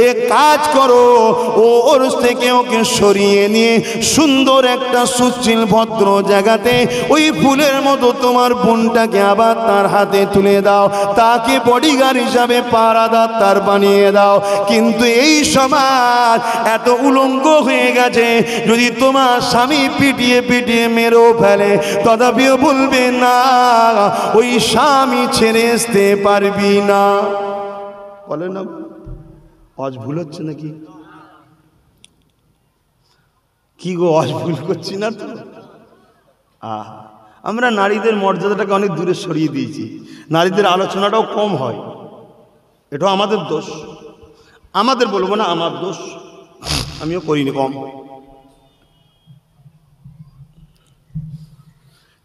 এক কাজ করো, ওর থেকে ওকে সরিয়ে নিয়ে সুন্দর একটা সুশীল ভদ্র জায়গাতে ওই ফুলের মতো তোমার বোনটাকে আবার তার হাতে তুলে দাও, তাকে বডিগার্ড হিসাবে পাহারাদার তার বানিয়ে দাও। কিন্তু এই সমাজ এত উলঙ্গ হয়ে গেছে, যদি তোমার স্বামী পিটিয়ে পিটিয়ে মেরেও ফেলে তথাপিও বলবে না, ওই স্বামী ছেড়ে আসতে পারবি না। বলে না? আজ ভুল হচ্ছে নাকি? কি গো, আজ ভুল করছি না তো? আমরা নারীদের মর্যাদাটাকে অনেক দূরে সরিয়ে দিয়েছি, নারীদের আলোচনাটাও কম হয়। এটাও আমাদের দোষ, আমাদের বলবো না, আমার দোষ, আমিও করিনি কম।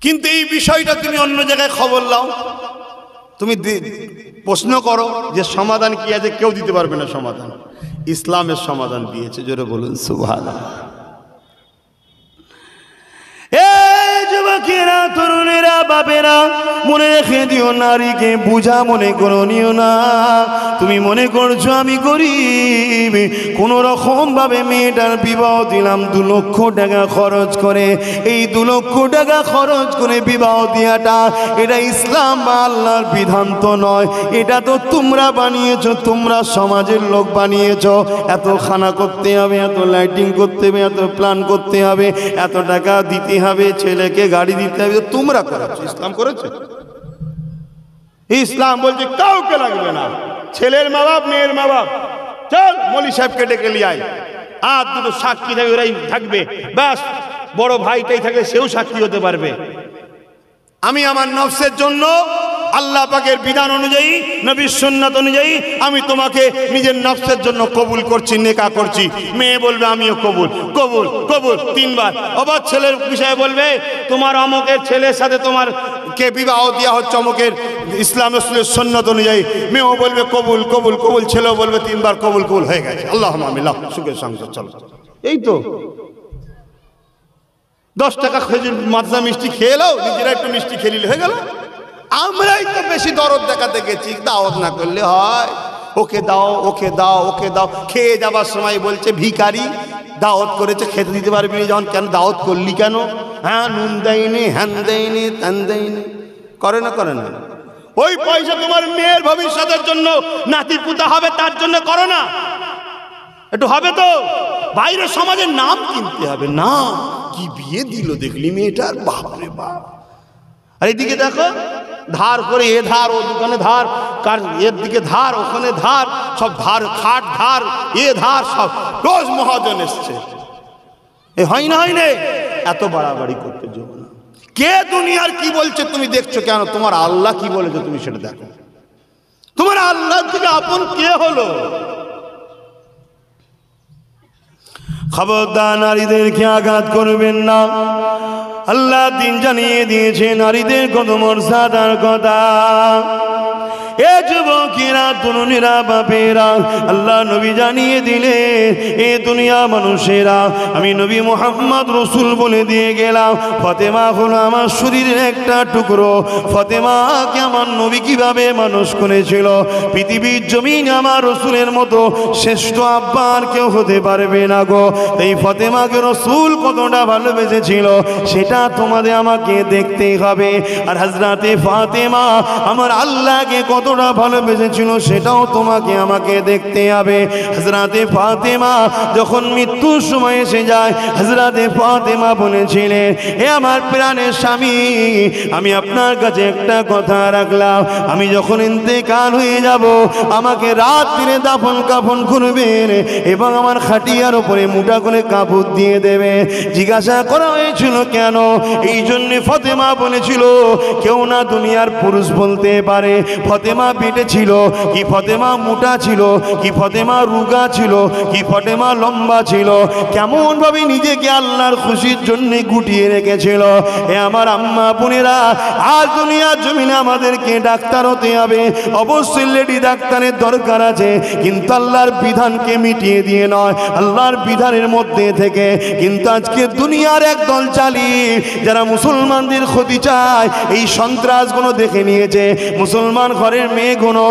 কিন্তু এই বিষয়টা তুমি অন্য জায়গায় খবর লাও, তুমি প্রশ্ন করো যে সমাধান কি আছে, কেউ দিতে পারবে না সমাধান। ইসলামের সমাধান দিয়েছে, জোরে বলুন সুবহানাল্লাহ। বাপেরা মনে রেখে দিও, নারীকে বুঝা মনে করো নিও না। তুমি মনে করছো আমি গরিব, কোন রকম ভাবে মেয়েটার বিবাহ দিলাম 2 লক্ষ টাকা খরচ করে। এই 2 লক্ষ টাকা খরচ করে বিবাহ দিয়াটা এটা ইসলাম বা আল্লাহর বিধান তো নয়, এটা তো তোমরা বানিয়েছো, তোমরা সমাজের লোক বানিয়েছো। এত খানা করতে হবে, এত লাইটিং করতে হবে, এত প্ল্যান করতে হবে, এত টাকা দিতে হবে, ছেলেকে গাড়ি দিতে হবে, তোমরা করেছো। ইসলাম করেছে? ইসলাম বলছে কাউকে লাগবে না, ছেলের মা বাপ মেয়ের মা বাপ, চল মৌলী সাহেবকে ডেকে নিয়ে আয়, আর 2টো সাক্ষী থাকবে, ওরাই থাকবে, ব্যাস। বড় ভাইটাই থাকলে সেও সাক্ষী হতে পারবে। আমি আমার নফসের জন্য আল্লাহ পাকের বিধান অনুযায়ী, নবীর সুন্নাত অনুযায়ী আমি তোমাকে নিজের নফসের জন্য কবুল করছি, নেকা করছি। মেয়ে বলবে আমিও কবুল কবুল কবুল 3 বার। আবার ছেলের বিষয়ে বলবে তোমার অমুকের ছেলের সাথে তোমার কে বিবাহ দেওয়া হচ্ছে অমুকের ইসলাম রসুলের সুন্নাত অনুযায়ী। মেয়েও বলবে কবুল কবুল কবুল, ছেলেও বলবে 3 বার কবুল কবুল, হয়ে গেছে। আল্লাহ আমিন, সুখের সংসার চলো। এই তো 10 টাকা খেজুর মাদ্রাসা মিষ্টি খেয়ে এলো, নিজেরা একটু মিষ্টি খেলিলে হয়ে গেল। আমরাই তো বেশি দরদ দেখাতে গেছি, দাওয়াত না করলে হয়। ওকে দাও ওকে দাও ওকে দাও, খেয়ে যাবার সময় বলছে ভিখারি, দাওয়াত করেছে খেতে দিতে পারবি না, যখন কেন দাওয়াত করলি কেন? হ্যাঁ নুন দেয়নি, হ্যান দেয়নি, ত্যান দেয়নি, করে না করে না। ওই পয়সা তোমার মেয়ের ভবিষ্যতের জন্য, নাতি পুতা হবে তার জন্য করো না, একটু হবে তো। বাইরে সমাজের নাম কিনতে হবে না, কি বিয়ে দিল দেখলি মেয়েটার, বাপরে বাপ। আর এদিকে দেখো ধার করে, এ ধার ও দোকানে ধার, কার এর দিকে ধার ওখানে ধার, সব ধার, খাট ধার, এ ধার, সব রোজ মহাজন এসছে। এ হয় না, হয় না, এত বাড়াবাড়ি করতে যাবো না। কে দুনিয়ার কি বলছে তুমি দেখছো কেন? তোমার আল্লাহ কি বলেছে তুমি সেটা দেখো। তোমার আল্লাহ থেকে আপন কে হলো? খবরদার নারীদেরকে আঘাত করবেন না। আল্লাহ দিন জানিয়ে দিয়েছে নারীদের কত মর্যাদার কথা। এ যুবকেরা, তরুণীরা, বাপেরা, আল্লাহ নবী জানিয়ে দিলেন এ দুনিয়া মানুষেরা, আমি নবী মুহাম্মদ রসুল বলে দিয়ে গেলাম। ফাতেমা হলো আমার শরীরের একটা টুকরো। ফাতেমাকে আমার নবী কিভাবে মানুষ করেছিল, পৃথিবীর জমিনে আমার রসুলের মতো শ্রেষ্ঠ আব্বার কেউ হতে পারবে না গো। এই ফাতেমাকে রসুল কতটা ভালোবেসেছিল সেটা তোমাদের আমাকে দেখতেই হবে। আর হযরতে ফাতেমা আমার আল্লাহকে কতটা ভালোবেসেছিল সেটাও তোমাকে আমাকে দেখতে হবে। হযরতে ফাতেমা যখন মৃত্যুর সময় এসে যায়, হযরতে ফাতেমা বলেছিলেন, হে আমার প্রাণের স্বামী, আমি আপনার কাছে একটা কথা রাখলাম, আমি যখন ইন্তেকাল হয়ে যাব আমাকে রাত্রে দাফন কাফন করবেন এবং আমার খাটিয়ার উপরে মোটা করে কাপড় দিয়ে দেবে। জিজ্ঞাসা করা হয়েছিল কেন? এই জন্য ফাতেমা বলেছিল, কেউ না দুনিয়ার পুরুষ বলতে পারে ফাতেমা পেটে ছিল, কি ফাতেমা মোটা ছিল, কি ফাতেমা রুগা ছিল, কি ফাতেমা লম্বা ছিল, কেমন ভাবে নিজেকে আল্লাহর খুশির জন্য গুটিয়ে রেখেছিল। এ আমার আম্মা বোনেরা, আজ দুনিয়ার জমিনে আমাদেরকে ডাক্তার হতে হবে, অবশ্যই লেডি ডাক্তারের দরকার আছে, কিন্তু আল্লাহর বিধানকে মিটিয়ে দিয়ে নয়, আল্লাহর বিধানের মধ্যে থেকে। কিন্তু আজকে দুনিয়ার একদল চালি যারা মুসলমানদের ক্ষতি চায়, এই সন্ত্রাসগুলো দেখে নিয়েছে। মুসলমান ঘরের মেয়েগুলো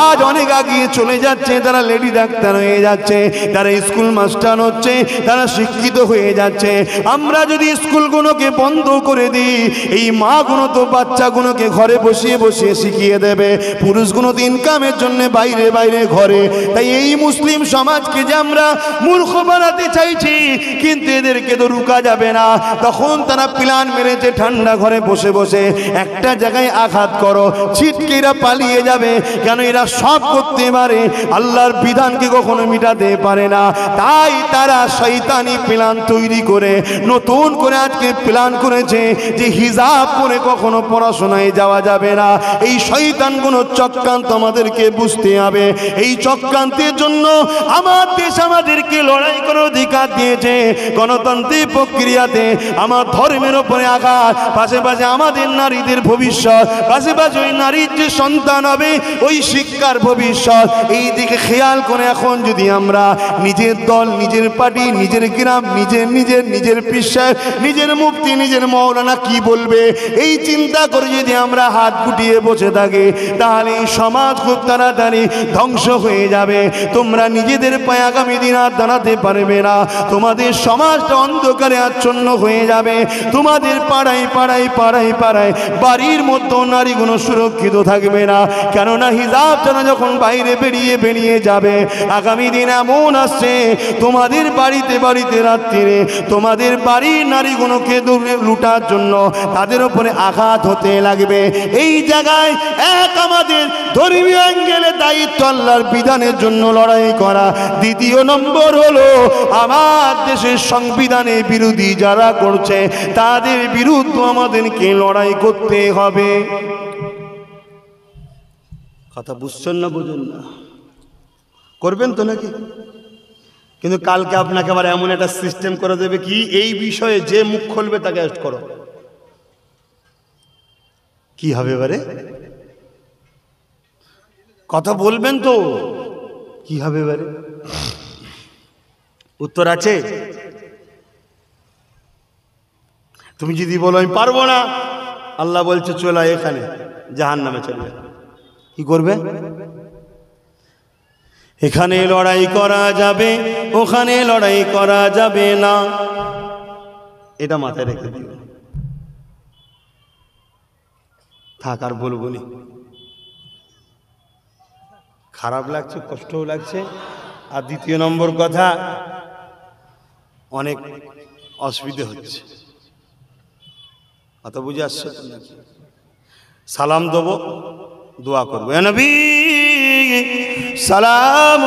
আজ অনেক আগিয়ে চলে যাচ্ছে, তারা লেডি ডাক্তার হয়ে যাচ্ছে, তারা স্কুল মাস্টার হচ্ছে, তারা শিক্ষিত হয়ে যাচ্ছে। আমরা যদি স্কুলগুলোকে বন্ধ করে দিই, এই মাগুলো তো বাচ্চাগুলোকে ঘরে বসিয়ে বসিয়ে শিখিয়ে দেবে, পুরুষগুলো তো ইনকামের জন্য বাইরে বাইরে ঘরে। তাই এই মুসলিম সমাজকে যে আমরা মূর্খ বানাতে চাইছি, কিন্তু এদেরকে তো রুকা যাবে না। তখন তারা প্ল্যান মেরেছে, ঠান্ডা ঘরে বসে বসে একটা জায়গায় আঘাত করো, ছিটকে এরা পালিয়ে যাবে। কেন? এরা সব করতে পারে, আল্লাহর বিধানকে কখনো মিটাতে পারে না। তাই তারা শয়তানি প্ল্যান তৈরি করে নতুন করে আজকে প্ল্যান করেছে যে হিজাব করে কখনো পড়াশোনায় যাওয়া যাবে না। এই শয়তানগুলো চক্রান্ত আমাদেরকে বুঝতে হবে। এই চক্রান্তের জন্য আমার দেশ আমাদেরকে লড়াই করার অধিকার দিয়েছে। গণতান্ত্রিক প্রক্রিয়াতে আমার ধর্মের উপরে আঘাত, পাশে পাশে আমাদের নারীদের ভবিষ্যৎ, পাশে পাশে ওই নারীর যে সন্তান হবে যাবে ওই শিক্ষার ভবিষ্যৎ। এই দিকে খেয়াল করে এখন যদি আমরা নিজের দল, নিজের পার্টি, নিজের গ্রাম, নিজের পিসার, নিজের মুফতি, নিজের মাওলানা কি বলবে, এই চিন্তা করে যদি আমরা হাত গুটিয়ে বসে থাকি, তাহলে এই সমাজ খুব তাড়াতাড়ি ধ্বংস হয়ে যাবে। তোমরা নিজেদের পায়ে আগামী দিন আর দাঁড়াতে পারবে না। তোমাদের সমাজটা অন্ধকারে আচ্ছন্ন হয়ে যাবে। তোমাদের পাড়ায় বাড়ির মধ্যে নারীগুলো সুরক্ষিত থাকবে না। কেননা হিজাব ছাড়া যখন বাইরে বেরিয়ে যাবে, আগামী দিন এমন আসছে তোমাদের বাড়িতে রাত্রিরে তোমাদের বাড়ির নারীগুলোকে লুটার জন্য তাদের উপরে আঘাত হতে লাগবে। এই জায়গায় এক আমাদের ধর্মীয় অ্যাঙ্গেলে দায়িত্ব আল্লাহর বিধানের জন্য লড়াই করা। দ্বিতীয় নম্বর হলো আমার দেশের সংবিধানের বিরোধী যারা করছে তাদের বিরুদ্ধে আমাদেরকে লড়াই করতে হবে। কথা বুঝছেন না? বুঝুন না, করবেন তো নাকি? কিন্তু কালকে আপনাকে আবার এমন একটা সিস্টেম করে দেবে কি, এই বিষয়ে যে মুখ খুলবে তাকে অ্যারেস্ট করো। কি হবে এবারে? কথা বলবেন তো, কি হবে এবারে? উত্তর আছে? তুমি যদি বলো আমি পারবো না, আল্লাহ বলছে চলে এখানে জাহান্নামে চলে, কি করবে? এখানে লড়াই করা যাবে, ওখানে লড়াই করা যাবে না, এটা মাথায় রেখে দিও। থাক আর বলবো নি, খারাপ লাগছে, কষ্টও লাগছে। আর দ্বিতীয় নম্বর কথা, অনেক অসুবিধা হচ্ছে। কথা বুঝে আসছে? সালাম দেবো, দোয়া করবো, এ নবী সালাম।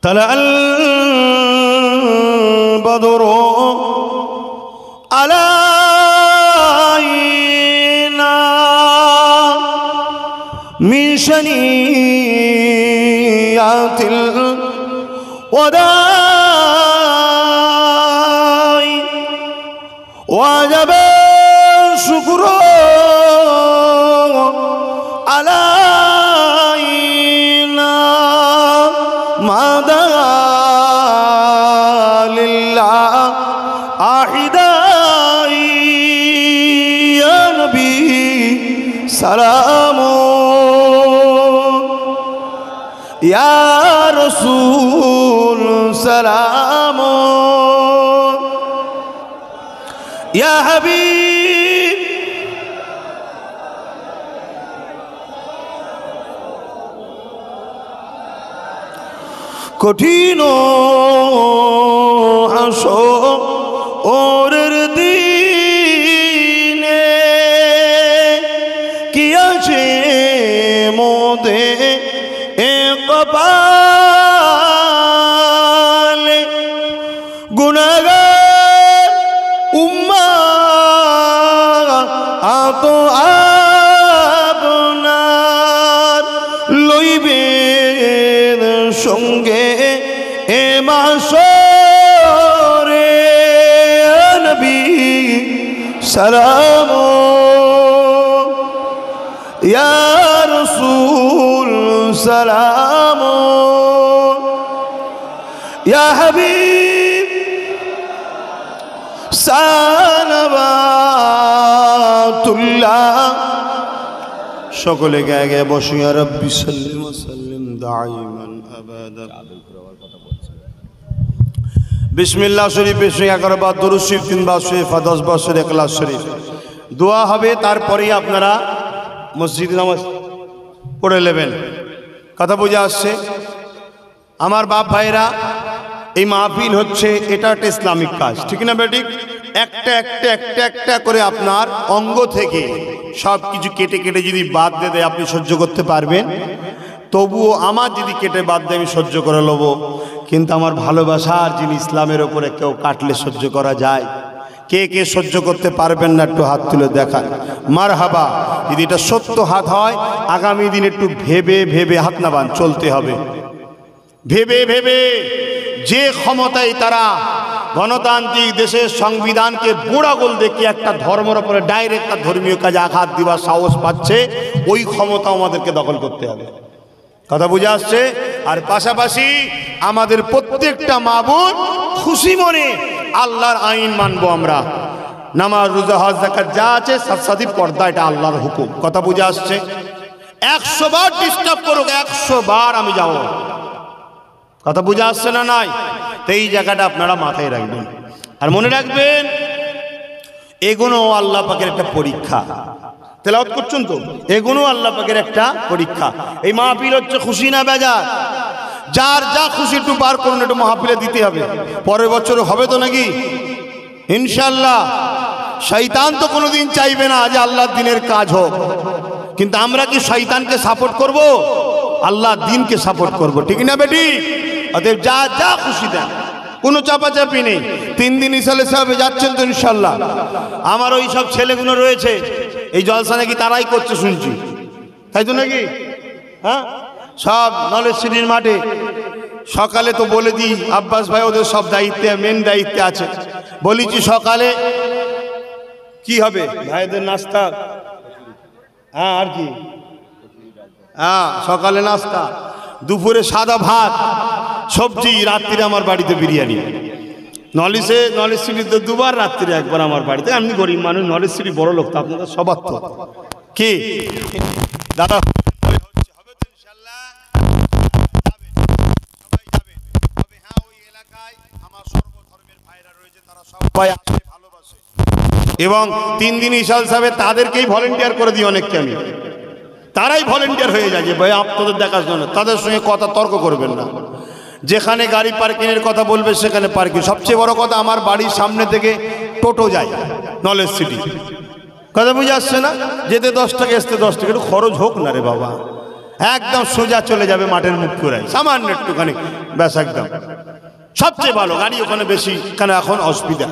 طلع البدر علينا من شنيعة الوداع وجب الشكر علينا ما دعا لله أحداي يا نبي سلام يا رسول سلام يا حبيب কঠিন হাসরের দিনে কি আছে মোদে কপালে গুনাহগার উম্মাত আপনার লইবে সঙ্গে এ মাশরে নবী সালাম ইয়া রাসূল সালাম ইয়া হাবিব সালাওয়াতুল্লাহ। সকলে গায়ে গায়ে বসিয়া রব্বি সাল্লিম ওয়া সাল্লিম দাইমান আবাদা। বিসমিল্লাহ শরীফ 11 বার, দুরূদ শরীফ 3 বার, শরীফা 10 বার, সূরা ইখলাস শরীফ দোয়া হবে। তারপরেই আপনারা মসজিদে নামাজ পড়ে নেবেন। কথা বুঝে আসছে? আমার বাপ ভাইরা, এই মাহফিল হচ্ছে এটা একটা ইসলামিক কাজ, ঠিক না বেঠিক? একটা একটা একটা একটা করে আপনার অঙ্গ থেকে সব কিছু কেটে কেটে যদি বাদ দিয়ে দেয় আপনি সহ্য করতে পারবেন। তবুও আমার যদি কেটে বাদ দেয় আমি সহ্য করে নেব, কিন্তু আমার ভালোবাসার যিনি ইসলামের ওপরে কেউ কাটলে সহ্য করা যায়? কে কে সহ্য করতে পারবেন না একটু হাত তুলে দেখান। মারহাবা। যদি এটা সত্য হাত হয়, আগামী দিন একটু ভেবে ভেবে হাত নামান, চলতে হবে ভেবে ভেবে। যে ক্ষমতায় তারা গণতান্ত্রিক দেশের সংবিধানকে বুড়াগোল দেখিয়ে একটা ধর্মের উপরে ডাইরেক্ট একটা ধর্মীয় কাজে আঘাত দেওয়ার সাহস পাচ্ছে, ওই ক্ষমতা আমাদেরকে দখল করতে হবে। কথা বুঝে আসছে? আর পাশাপাশি আমাদের প্রত্যেকটা মা বোন খুশি মনে আল্লাহর আইন মানবো আমরা। নামাজ রোজা হজ যাকাত যা আছে সাথে পর্দা, এটা আল্লাহর হুকুম। কথা বুঝে আসছে? 100 বার ডিস্টার্ব করুক, 100 বার আমি যাব। কথা বুঝে আসছে না? নাই? তো এই জায়গাটা আপনারা মাথায় রাখবেন। আর মনে রাখবেন, এগুলো আল্লাহ পাকের একটা পরীক্ষা। তেলাওয়াত করছেন তো? এগুলো আল্লাহ পাকের একটা পরীক্ষা। এই মাহফিল হচ্ছে খুশি না বেজার? যার যা খুশি একটু বার করুন, একটু মাহফিলে দিতে হবে। পরের বছর হবে তো নাকি? ইনশাল্লাহ। শয়তান তো কোনোদিন চাইবে না যে আল্লাহর দিনের কাজ হোক, কিন্তু আমরা কি শয়তানকে সাপোর্ট করব? আল্লাহর দিনকে সাপোর্ট করব, ঠিক না বেটি? অতএব যা যা খুশি দেন, কোনো চাপাচাপি নেই। 3 দিন ইসালে সাহেবে যাচ্ছেন তো ইনশাল্লাহ? আমার ওই সব ছেলেগুলো রয়েছে, এই জলসা নাকি তারাই করছে শুনছি, তাই তো নাকি? হ্যাঁ, সব নলেজ সিটির মাঠে সকালে তো বলে দিই, আব্বাস ভাই ওদের সব দায়িত্বে, মেন দায়িত্বে আছে। বলেছি সকালে কি হবে ভাইদের নাস্তা, হ্যাঁ আর কি, হ্যাঁ সকালে নাস্তা, দুপুরে সাদা ভাত সবজি, রাত্রিরে আমার বাড়িতে বিরিয়ানি। নলেজ সিটিতে 2 বার, রাত্রিরে 1 বার আমার বাড়িতে। আমি গরিব মানুষ, নলেজ সিটি বড় লোক তো, আপনাদের সবার তো কি দাদা এবং 3 দিন ইশাল সাহেব তাদেরকেই ভলেন্টিয়ার করে দিই অনেককে আমি, তারাই ভলেন্টিয়ার হয়ে যায় যে ভাই আপনাদের দেখাশোনা। তাদের সঙ্গে কথা তর্ক করবেন না, যেখানে গাড়ি পার্কিংয়ের কথা বলবে সেখানে পার্কিং। সবচেয়ে বড় কথা, আমার বাড়ির সামনে থেকে টোটো যায় নলেজ সিটি। কথা বুঝে আসছে না? যেতে 10 টাকা, আসতে 10 টাকা, একটু খরচ হোক না রে বাবা। একদম সোজা চলে যাবে মাঠের মুখ করে, সামান্য একটুখানি ব্যাস, একদম সবচেয়ে ভালো গাড়ি ওখানে বেশি। কেন এখন অসুবিধা,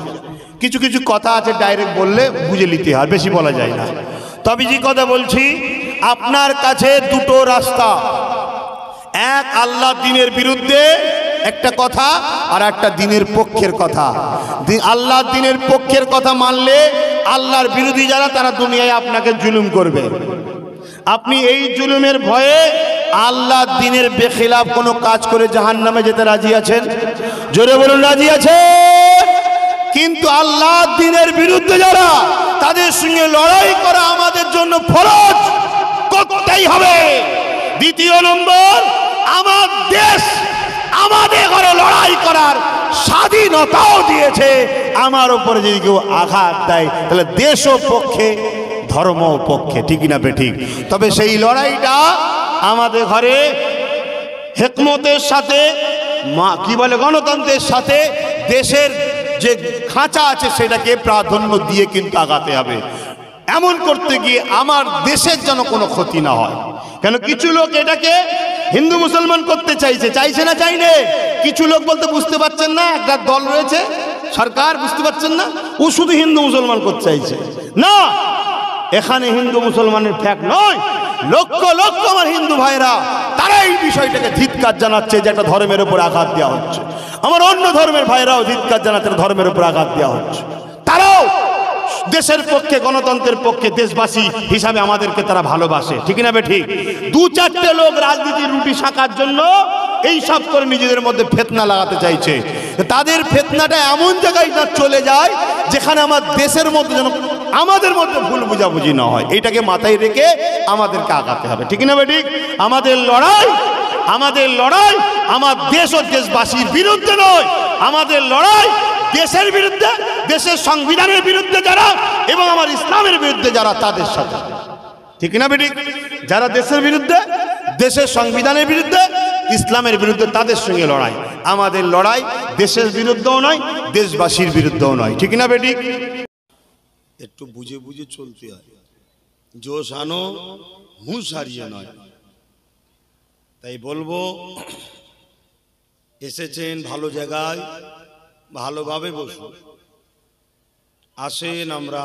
কিছু কিছু কথা আছে ডাইরেক্ট বললে বুঝে নিতে হয়, বেশি বলা যায় না। তবে যে কথা বলছি, আপনার কাছে 2টো রাস্তা, এক আল্লাহ দিনের বিরুদ্ধে একটা কথা, আর একটা দিনের পক্ষের কথা। আল্লাহ দিনের পক্ষের কথা মানলে আল্লাহর বিরোধী যারা, তারা দুনিয়ায় আপনাকে জুলুম করবে। আপনি এই জুলুমের ভয়ে আল্লাহ দিনের বেখিলাফ কোনো কাজ করে জাহান্নামে যেতে রাজি আছেন? জোরে বলুন, রাজি আছেন? কিন্তু আল্লাহ দিনের বিরুদ্ধে যারা, তাদের সঙ্গে লড়াই করা আমাদের জন্য ফরজ, করতেই হবে। 2 নম্বর, আমার দেশ আমাদের ঘরে লড়াই করার স্বাধীনতাও দিয়েছে। আমার উপরে যদি কেউ আঘাত দেয়, তাহলে দেশও পক্ষে, ধর্ম পক্ষে, ঠিক না বেঠিক? তবে সেই লড়াইটা আমাদের ঘরে হিকমতের সাথে, কি বলে, গণতন্ত্রের সাথে দেশের যে খাঁচা আছে সেটাকে প্রাধান্য দিয়ে কিন্তু আগাতে হবে। এমন করতে গিয়ে আমার দেশের যেন কোনো ক্ষতি না হয়। কেন কিছু লোক এটাকে হিন্দু মুসলমান করতে চাইছে না, চাইনে। কিছু লোক বলতে বুঝতে পারছেন না, একটা দল রয়েছে সরকার, বুঝতে পারছেন না, ও শুধু হিন্দু মুসলমান করতে চাইছে না। এখানে হিন্দু মুসলমানের ফ্যাক্ট নয়, লক্ষ লক্ষ আমার হিন্দু ভাইরা তারা এই বিষয়টাকে ধিক্কার জানাচ্ছে যে একটা ধর্মের উপর আঘাত দেওয়া হচ্ছে। আমার অন্য ধর্মের ভাইরাও ধিক্কার জানাচ্ছে ধর্মের উপর আঘাত দেওয়া হচ্ছে। তারাও দেশের পক্ষে, গণতন্ত্রের পক্ষে, দেশবাসী হিসাবে আমাদেরকে তারা ভালোবাসে, ঠিক না বেঠিক? 2-4টে লোক রাজনীতির রুটি শাকার জন্য এই সব করে নিজেদের মধ্যে ফিতনা লাগাতে চাইছে। তাদের ফিতনাটা এমন জায়গায় চলে যায় যেখানে আমার দেশের মধ্যে যেন আমাদের মধ্যে ভুল বুঝাবুঝি না হয়। এইটাকে মাথায় রেখে আমাদেরকে আগাতে হবে, ঠিক না বেঠিক? আমাদের লড়াই আমার দেশ ও দেশবাসীর বিরুদ্ধে নয়, আমাদের লড়াই দেশের বিরুদ্ধে, দেশের সংবিধানের বিরুদ্ধে যারা, এবং আমার ইসলামের বিরুদ্ধে যারা, তাদের সাথে, ঠিক না বেঠিক? যারা দেশের বিরুদ্ধে, দেশের সংবিধানের বিরুদ্ধে, ইসলামের বিরুদ্ধে, তাদের সঙ্গে লড়াই। আমাদের লড়াই দেশের বিরুদ্ধেও নয়, দেশবাসীর বিরুদ্ধেও নয়, ঠিক না বেঠিক? একটু বুঝে বুঝে চলতে হয়, জোশ আনো, হুঁশ হারিয়ে নয়। তাই বলবো, এসেছেন ভালো জায়গায়, ভালোভাবে বসুন। আসেন আমরা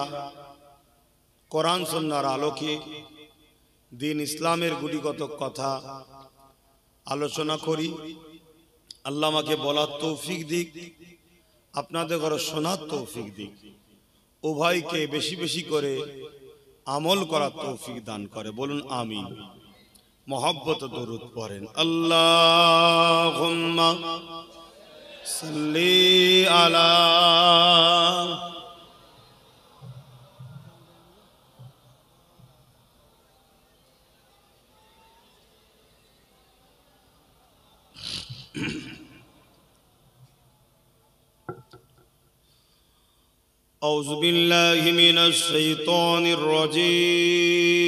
কোরআন সুন্নাহর আলোকে দিন ইসলামের গুটিগত কথা আলোচনা করি। আল্লাহ আমাকে বলার তৌফিক দিক, আপনাদের ঘরে শোনার তৌফিক দিক, উভয়কে বেশি বেশি করে আমল করার তৌফিক দান করে। বলুন আমিন। মোহাব্বত দরুদ পড়েন। আল্লাহুম্মা সাল্লি আলা أعوذ بالله من الشيطان الرجيم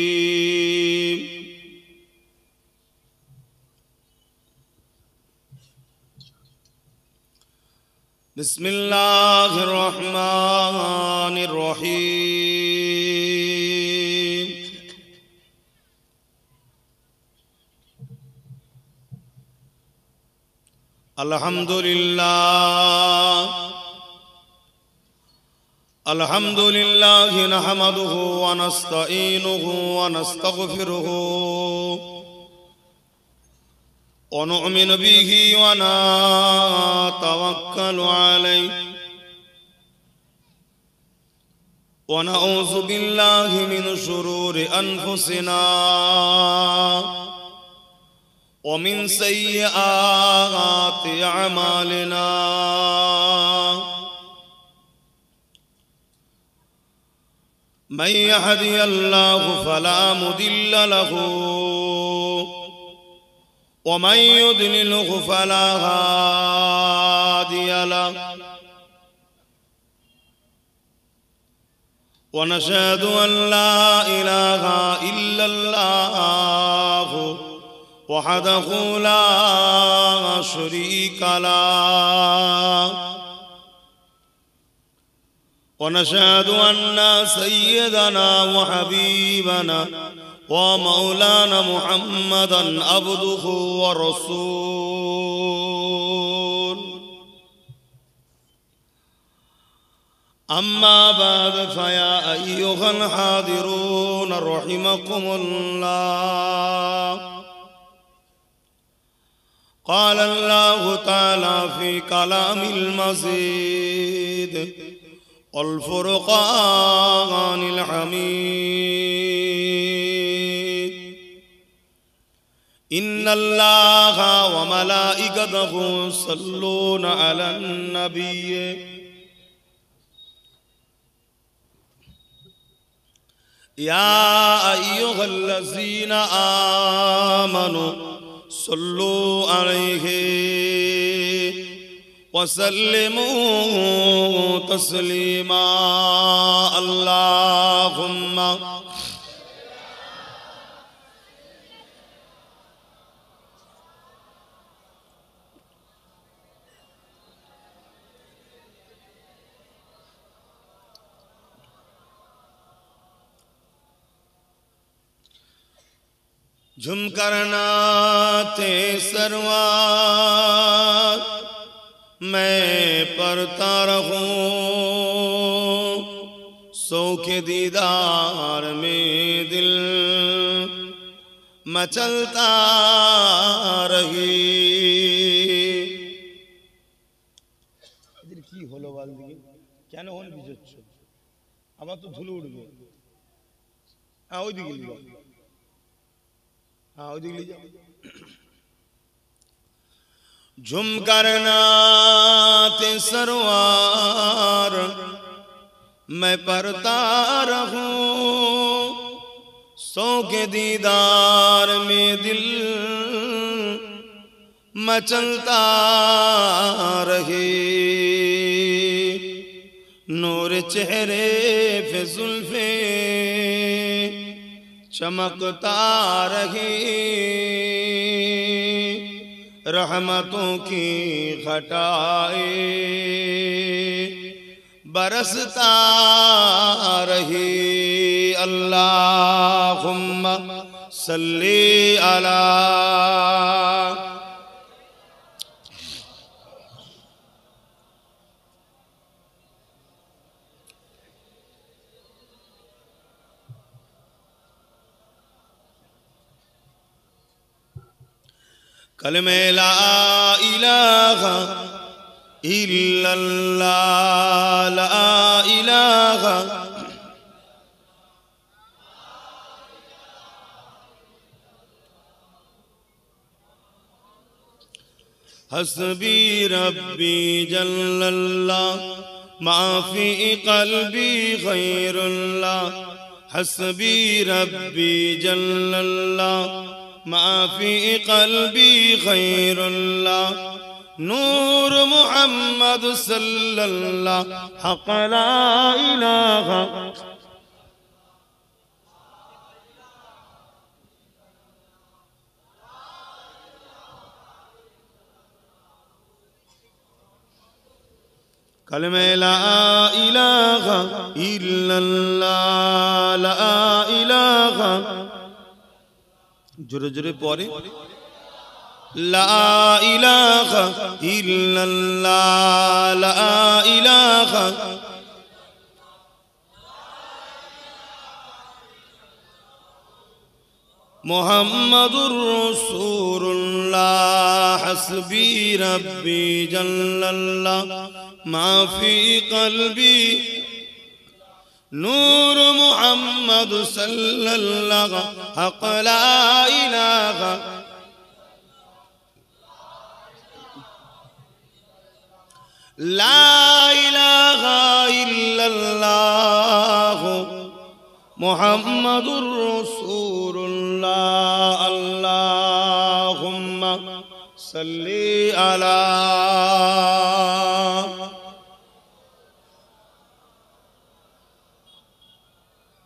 بسم الله الرحمن الرحيم الحمد لله الحمد لله نحمده ونستعينه ونستغفره ونؤمن به ونتوكل عليه ونعوذ بالله من شرور أنفسنا ومن سيئات أعمالنا من يهدي الله فلا مضل له ومن يضلله فلا هادي له ونشهد أن لا إله إلا الله وحده لا شريك له ونشهد أن سيدنا وحبيبنا ومولانا محمدا عبده ورسوله أما بعد فيا أيها الحاضرون رحمكم الله قال الله تعالى في كلام المزيد والفرقان الحميد إن الله وملائكته يصلون على النبي يا أيها الذين آمنوا صلوا عليه وسلموا تسليما اللهم झुम करना ते सरवार मैं पढ़ता रहूं सो के दीदार में दिल मचलता रही কি হলো বলদিকে কেন হন বিজচ্ছ আবার তো ধুলো উঠবে হ্যাঁ ওই দিকে লিখো हाँ ओदिक ले जाओ झुम करना ते सरवार मैं पढ़ता रहूं सो के दीदार में दिल मचलता रहे नूर चेहरे पे जुल्फे चमकता रहे रहमतों की घटाए बरसता रहे अल्लाहुम्मा सल्ली अला कलमे ला इलाहा इल्लल्लाह ला इलाहा हस्बी रब्बी जल्लल्लाह माफी क़ल्बी ग़ैरुल्लाह हस्बी रब्बी जल्लल्लाह माफी क़ल्बी ग़ैरुल्लाह नूर मुहम्मद सल्लल्लाह हक़ ला इलाहा कलमे ला इलाहा इल्लल्लाह ला इलाहा जोरे जोरे पढ़े ला इलाहा इल्लल्लाह ला इलाहा मुहम्मदुर रसूलुल्लाह हस्बी रब्बी जल्लल्लाह माफी क़ल्बी नूर मुहम्मद सल्लल्लाह हक़ ला इलाहा ला इलाहा इल्लल्लाह मुहम्मदुर रसूलुल्लाह अल्लाहुम्मा सल्ली अला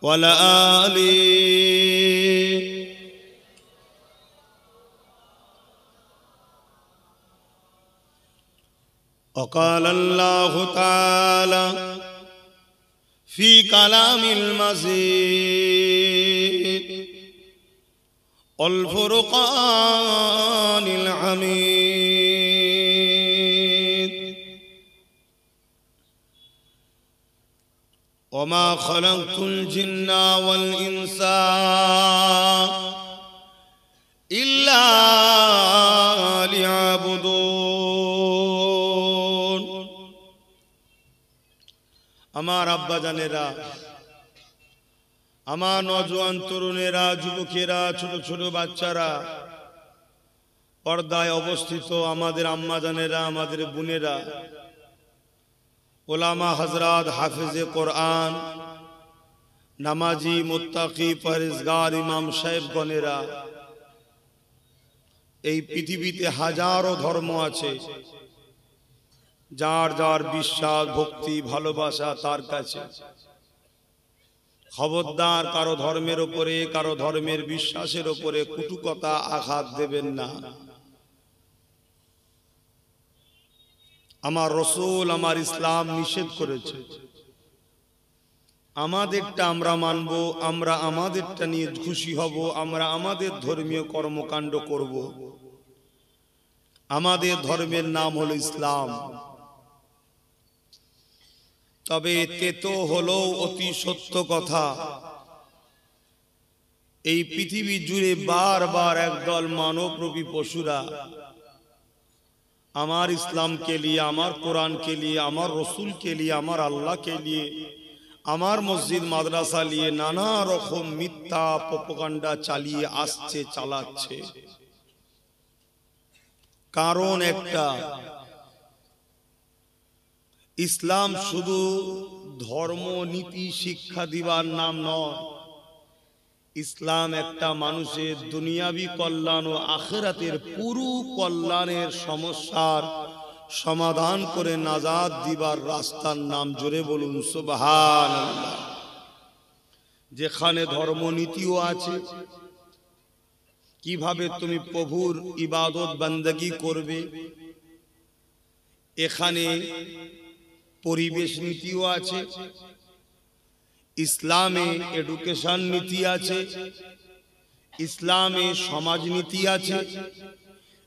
वला आली वक़ाल अल्लाहु तआला फी कलामिल मजीद वल फुरक़ानिल हमीद वमा खलक़तुल जिन्ना वल इंसा इल्ला लियाबुदून। আমার আব্বা জানেরা, আমার নওজোয়ান তরুণেরা, যুবকেরা, ছোট ছোট বাচ্চারা, পর্দায় অবস্থিত আমাদের আম্মা জানেরা, আমাদের বোনেরা, ওলামা হযরত, হাফেজে কোরআন, নামাজি, মুত্তাকি, পরহেজগার ইমাম সাহেবগণেরা, এই পৃথিবীতে হাজারো ধর্ম আছে, যার যার বিশ্বাস, ভক্তি, ভালোবাসা তার কাছে। খবরদার কারো ধর্মের উপরে, কারো ধর্মের বিশ্বাসের উপরে কটুকতা আঘাত দেবেন না। আমার রাসূল, আমার ইসলাম নিষেধ করেছে। আমাদেরটা আমরা মানব, আমরা আমাদেরটা নিয়ে খুশি হব, আমরা আমাদের ধর্মীয় কর্মকাণ্ড করব। আমাদের ধর্মের নাম হলো ইসলাম। তবে তেতো হলো অতি সত্য কথা, এই পৃথিবী জুড়ে বারবার একদল মানবরূপী পশুরা আমার ইসলামকে নিয়ে, আমার কোরআনকে নিয়ে, আমার রসুলকে নিয়ে, আমার আল্লাহকে নিয়ে, আমার মসজিদ মাদ্রাসা নিয়ে নানা রকম মিথ্যা প্রোপাগান্ডা চালিয়ে আসছে, চালাচ্ছে। কারণ একটা, ইসলাম শুধু ধর্ম নীতি শিক্ষা দিবার নাম নয়, ইসলাম একটা মানুষের দুনিয়াবি কল্যাণ ও আখিরাতের পুরো কল্যাণের সমস্যার সমাধান করে নাজাত দিবার রাস্তার নাম। জোরে বলুন সুবহানাল্লাহ। যেখানে ধর্মনীতিও আছে, কিভাবে তুমি প্রভুর ইবাদত বান্দাগি করবে, এখানে পরিবেশ নীতিও আছে, ইসলামে এডুকেশন নীতি আছে, ইসলামে সমাজ নীতি আছে,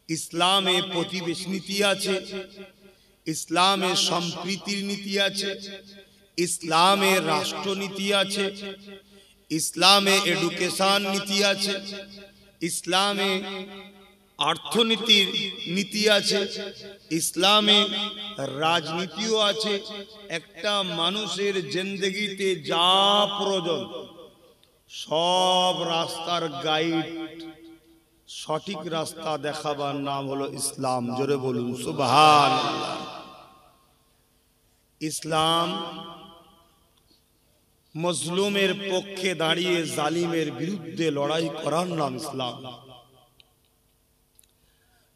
ইসলামে প্রতিবেশ নীতি আছে, ইসলামে সম্প্রীতির নীতি আছে, ইসলামে রাষ্ট্রনীতি আছে, ইসলামে এডুকেশন নীতি আছে, ইসলামে অর্থনীতির নীতি আছে, ইসলামে রাজনীতিও আছে। একটা মানুষের জিন্দেগিতে যা প্রয়োজন সব রাস্তার গাইড, সঠিক রাস্তা দেখাবার নাম হলো ইসলাম। জোরে বলুন সুবহানাল্লাহ। ইসলাম মজলুমের পক্ষে দাঁড়িয়ে জালিমের বিরুদ্ধে লড়াই করার নাম ইসলাম।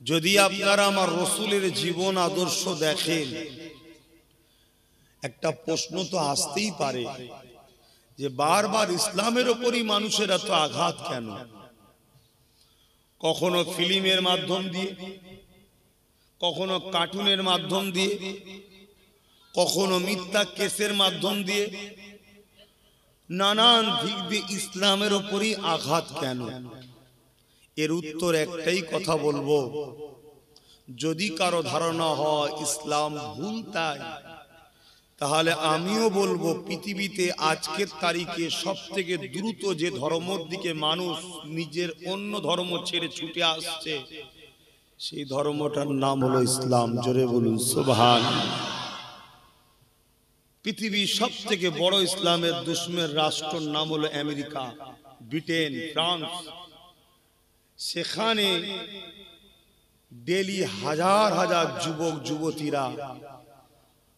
যদি আপনারা আমার রসুলের জীবন আদর্শ দেখেন, একটা প্রশ্ন তো আসতেই পারে যে বারবার ইসলামের উপরই মানুষের এত আঘাত কেন? কখনো ফিল্মের মাধ্যম দিয়ে, কখনো কার্টুনের মাধ্যম দিয়ে, কখনো মিথ্যা কেসের মাধ্যম দিয়ে, নানান দিক দিয়ে ইসলামের উপরই আঘাত কেন? এর উত্তর একটাই কথা বলবো, যদি কারো ধারণা হয় ইসলাম ভুল তাই, তাহলে আমিও বলবো পৃথিবীতে আজকের তারিখে সব থেকে দ্রুত যে ধর্মের দিকে মানুষ নিজের অন্য ধর্ম ছেড়ে ছুটে আসছে, সেই ধর্মটার নাম হলো ইসলাম। জোরে বলুন সুবহানাল্লাহ। পৃথিবীর সব থেকে বড় ইসলামের দুশ্মনের রাষ্ট্রের নাম হলো আমেরিকা, ব্রিটেন, ফ্রান্স। সেখানে ডেলি হাজার হাজার যুবক যুবতীরা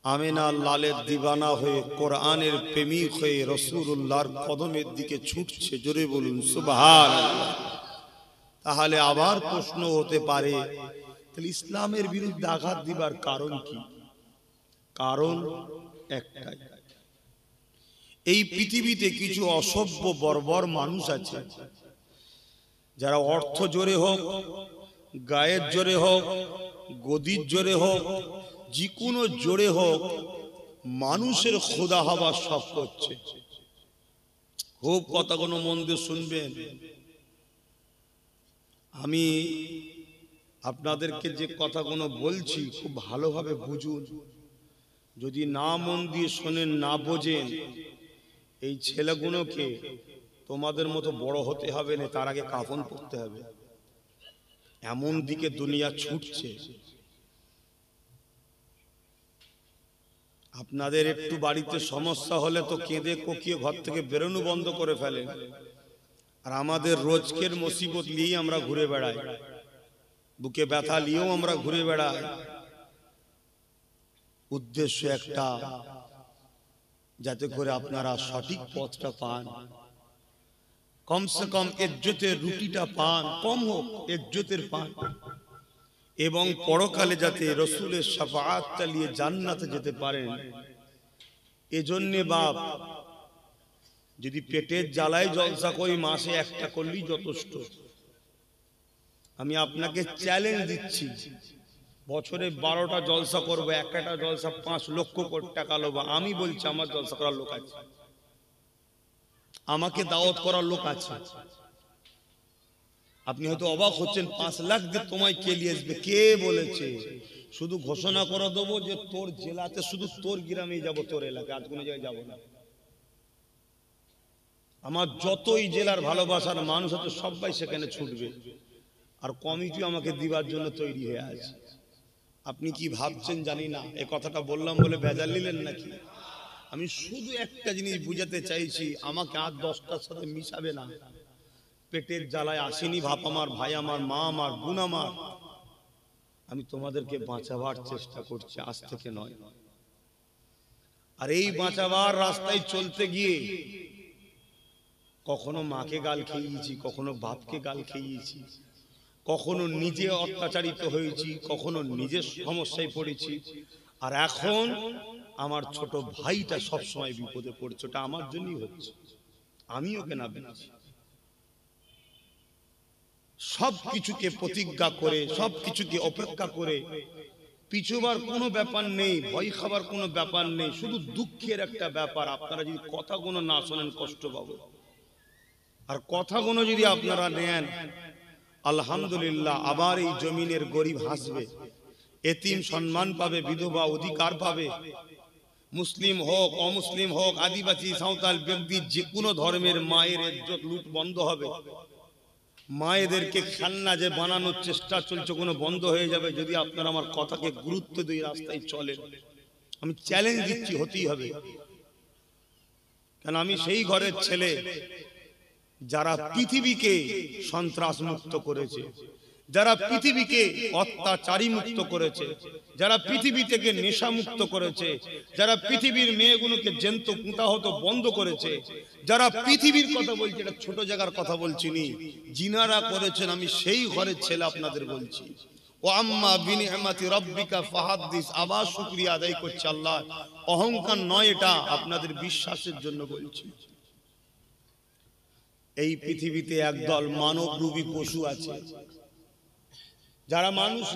আমেনা লালের দিবানা হয়ে, কোরআনের প্রেমিক হয়ে রাসূলুল্লাহর কদমের দিকে ছুটছে। জোরে বলুন সুবহানাল্লাহ। তাহলে আবার প্রশ্ন হতে পারে, তাহলে ইসলামের বিরুদ্ধে আঘাত দিবার কারণ কি? কারণ একটাই, এই পৃথিবীতে কিছু অসভ্য বর্বর মানুষ আছে যারা অর্থ জোরে হোক, গায়ের জোরে হোক, গদির জোরে হোক, যে কোনো জোরে হোক, মানুষের খোদা হবার সব করছে। খুব কথা কোনো মন দিয়ে শুনবেন। আমি আপনাদেরকে যে কথাগুলো বলছি খুব ভালোভাবে বুঝুন। যদি না মন দিয়ে শোনেন, না বোঝেন, এই ছেলেগুলোকে তোমাদের মতো বড় হতে হবে না, তার আগে কাফন পড়তে হবে। এমন দিকে দুনিয়া ছুটছে। আপনাদের একটু বাড়িতে সমস্যা হলে তো কেঁদে কোকিয়ে ঘর থেকে বেরোনো বন্ধ করে ফেলেন, আর আমাদের রোজকের মুসিবত নিয়ে আমরা ঘুরে বেড়াই, বুকে ব্যথা নিয়েও আমরা ঘুরে বেড়াই। উদ্দেশ্য একটা, যাতে করে আপনারা সঠিক পথটা পান, কমসে কম ইজ্জতের রুটিটা পান, কম হোক ইজ্জতের পান, এবং পরকালে যাতে রসুলের শাফাআত চালিয়ে জান্নাতে যেতে পারেন। এজন্যে বাপ, যদি পেটের জ্বালায় জলসা করি মাসে একটা করলেই যথেষ্ট। আমি আপনাকে চ্যালেঞ্জ দিচ্ছি, বছরে 12টা জলসা করবো, একটা জলসা 5 লক্ষ কোটি টাকা লোবা। আমি বলছি আমার জলসা করার লোক আছে, আমাকে দাওয়াত করার লোক আছে। আপনি হয়তো অবাক হচ্ছেন, 5 লাখ দিয়ে তোমায় কে নিয়ে আসবে? কে বলেছে? শুধু ঘোষণা করে দেবো যে তোর জেলাতে, শুধু তোর গ্রামেই যাবো, তোর এলাকায় আর কোনো জায়গায় যাবো না। আমার যতই জেলার ভালোবাসার মানুষ আছে সবাই সেখানে ছুটবে, আর কমিটি আমাকে দিবার জন্য তৈরি হয়ে আছে। আপনি কি ভাবছেন জানি না, এই কথাটা বললাম বলে ভেজাল নিলেন নাকি? আমি শুধু একটা জিনিস বুঝাতে চাইছি, আমাকে আর 10টার সাথে মিশাবে না। পেটের জ্বালায় আসেনি বাপ আমার, ভাই আমার, মা আমার, বোন আমার। আমি তোমাদেরকে বাঁচাবার চেষ্টা করছি, আজ থেকে নয়। আর এই বাঁচাবার রাস্তায় চলতে গিয়ে কখনো মাকে গাল খেয়েছি, কখনো বাপকে গাল খেয়েছি, কখনো নিজে অত্যাচারিত হয়েছি, কখনো নিজের সমস্যায় পড়েছি। আর এখন আমার ছোট ভাইটা সবসময় বিপদে পড়ছে, ওটা আমার জন্যই হচ্ছে। আমি ওকে না বেঁচেছি, সবকিছুকে প্রতিজ্ঞা করে, সবকিছুকে অপেক্ষা করে পিছুবার কোনো ব্যাপার নেই, ভয় খাবার কোনো ব্যাপার নেই, শুধু দুঃখের একটা ব্যাপার। আপনারা যদি কথাগুলো না শোনেন কষ্ট পাবো, আর কথাগুলো যদি আপনারা নেন আলহামদুলিল্লাহ, আবার এই জমিনের গরিব হাসবে, এতিম সম্মান পাবে, বিধবা অধিকার পাবে। মুসলিম হোক, অমুসলিম হোক, আদিবাসী, সাঁওতাল, ব্যক্তি, যে কোনো ধর্মের মায়ের ইজ্জত লুট বন্ধ হবে। মায়েদেরকে খেলনা যে বানানোর চেষ্টা চলছে, কোনো বন্ধ হয়ে যাবে যদি আপনারা আমার কথাকে গুরুত্ব দিয়ে রাস্তায় চলেন। আমি চ্যালেঞ্জ দিচ্ছি, হতেই হবে। কেন আমি সেই ঘরের ছেলে যারা পৃথিবীকে সন্ত্রাস মুক্ত করেছে, যারা পৃথিবীকে অত্যাচারী মুক্ত করেছে, যারা পৃথিবী থেকে নেশা মুক্ত করেছে, যারা পৃথিবীর মেয়েগুলোকে জ্যান্ত কুঁতা হতো বন্ধ করেছে, যারা পৃথিবীর কথা বলছে, এটা ছোট জায়গার কথা বলছি নি, জিনারা করেছেন, আমি সেই ঘরের ছেলে আপনাদের বলছি। ও আম্মা বিনিআমাতি রাব্বিকা ফাহাদ্দিস, আবার শুকরিয়া আদায় করছে আল্লাহ, অহংকার নয়, এটা আপনাদের বিশ্বাসের জন্য বলছি। এই পৃথিবীতে একদল মানবরূপী পশু আছে যারা মানুষ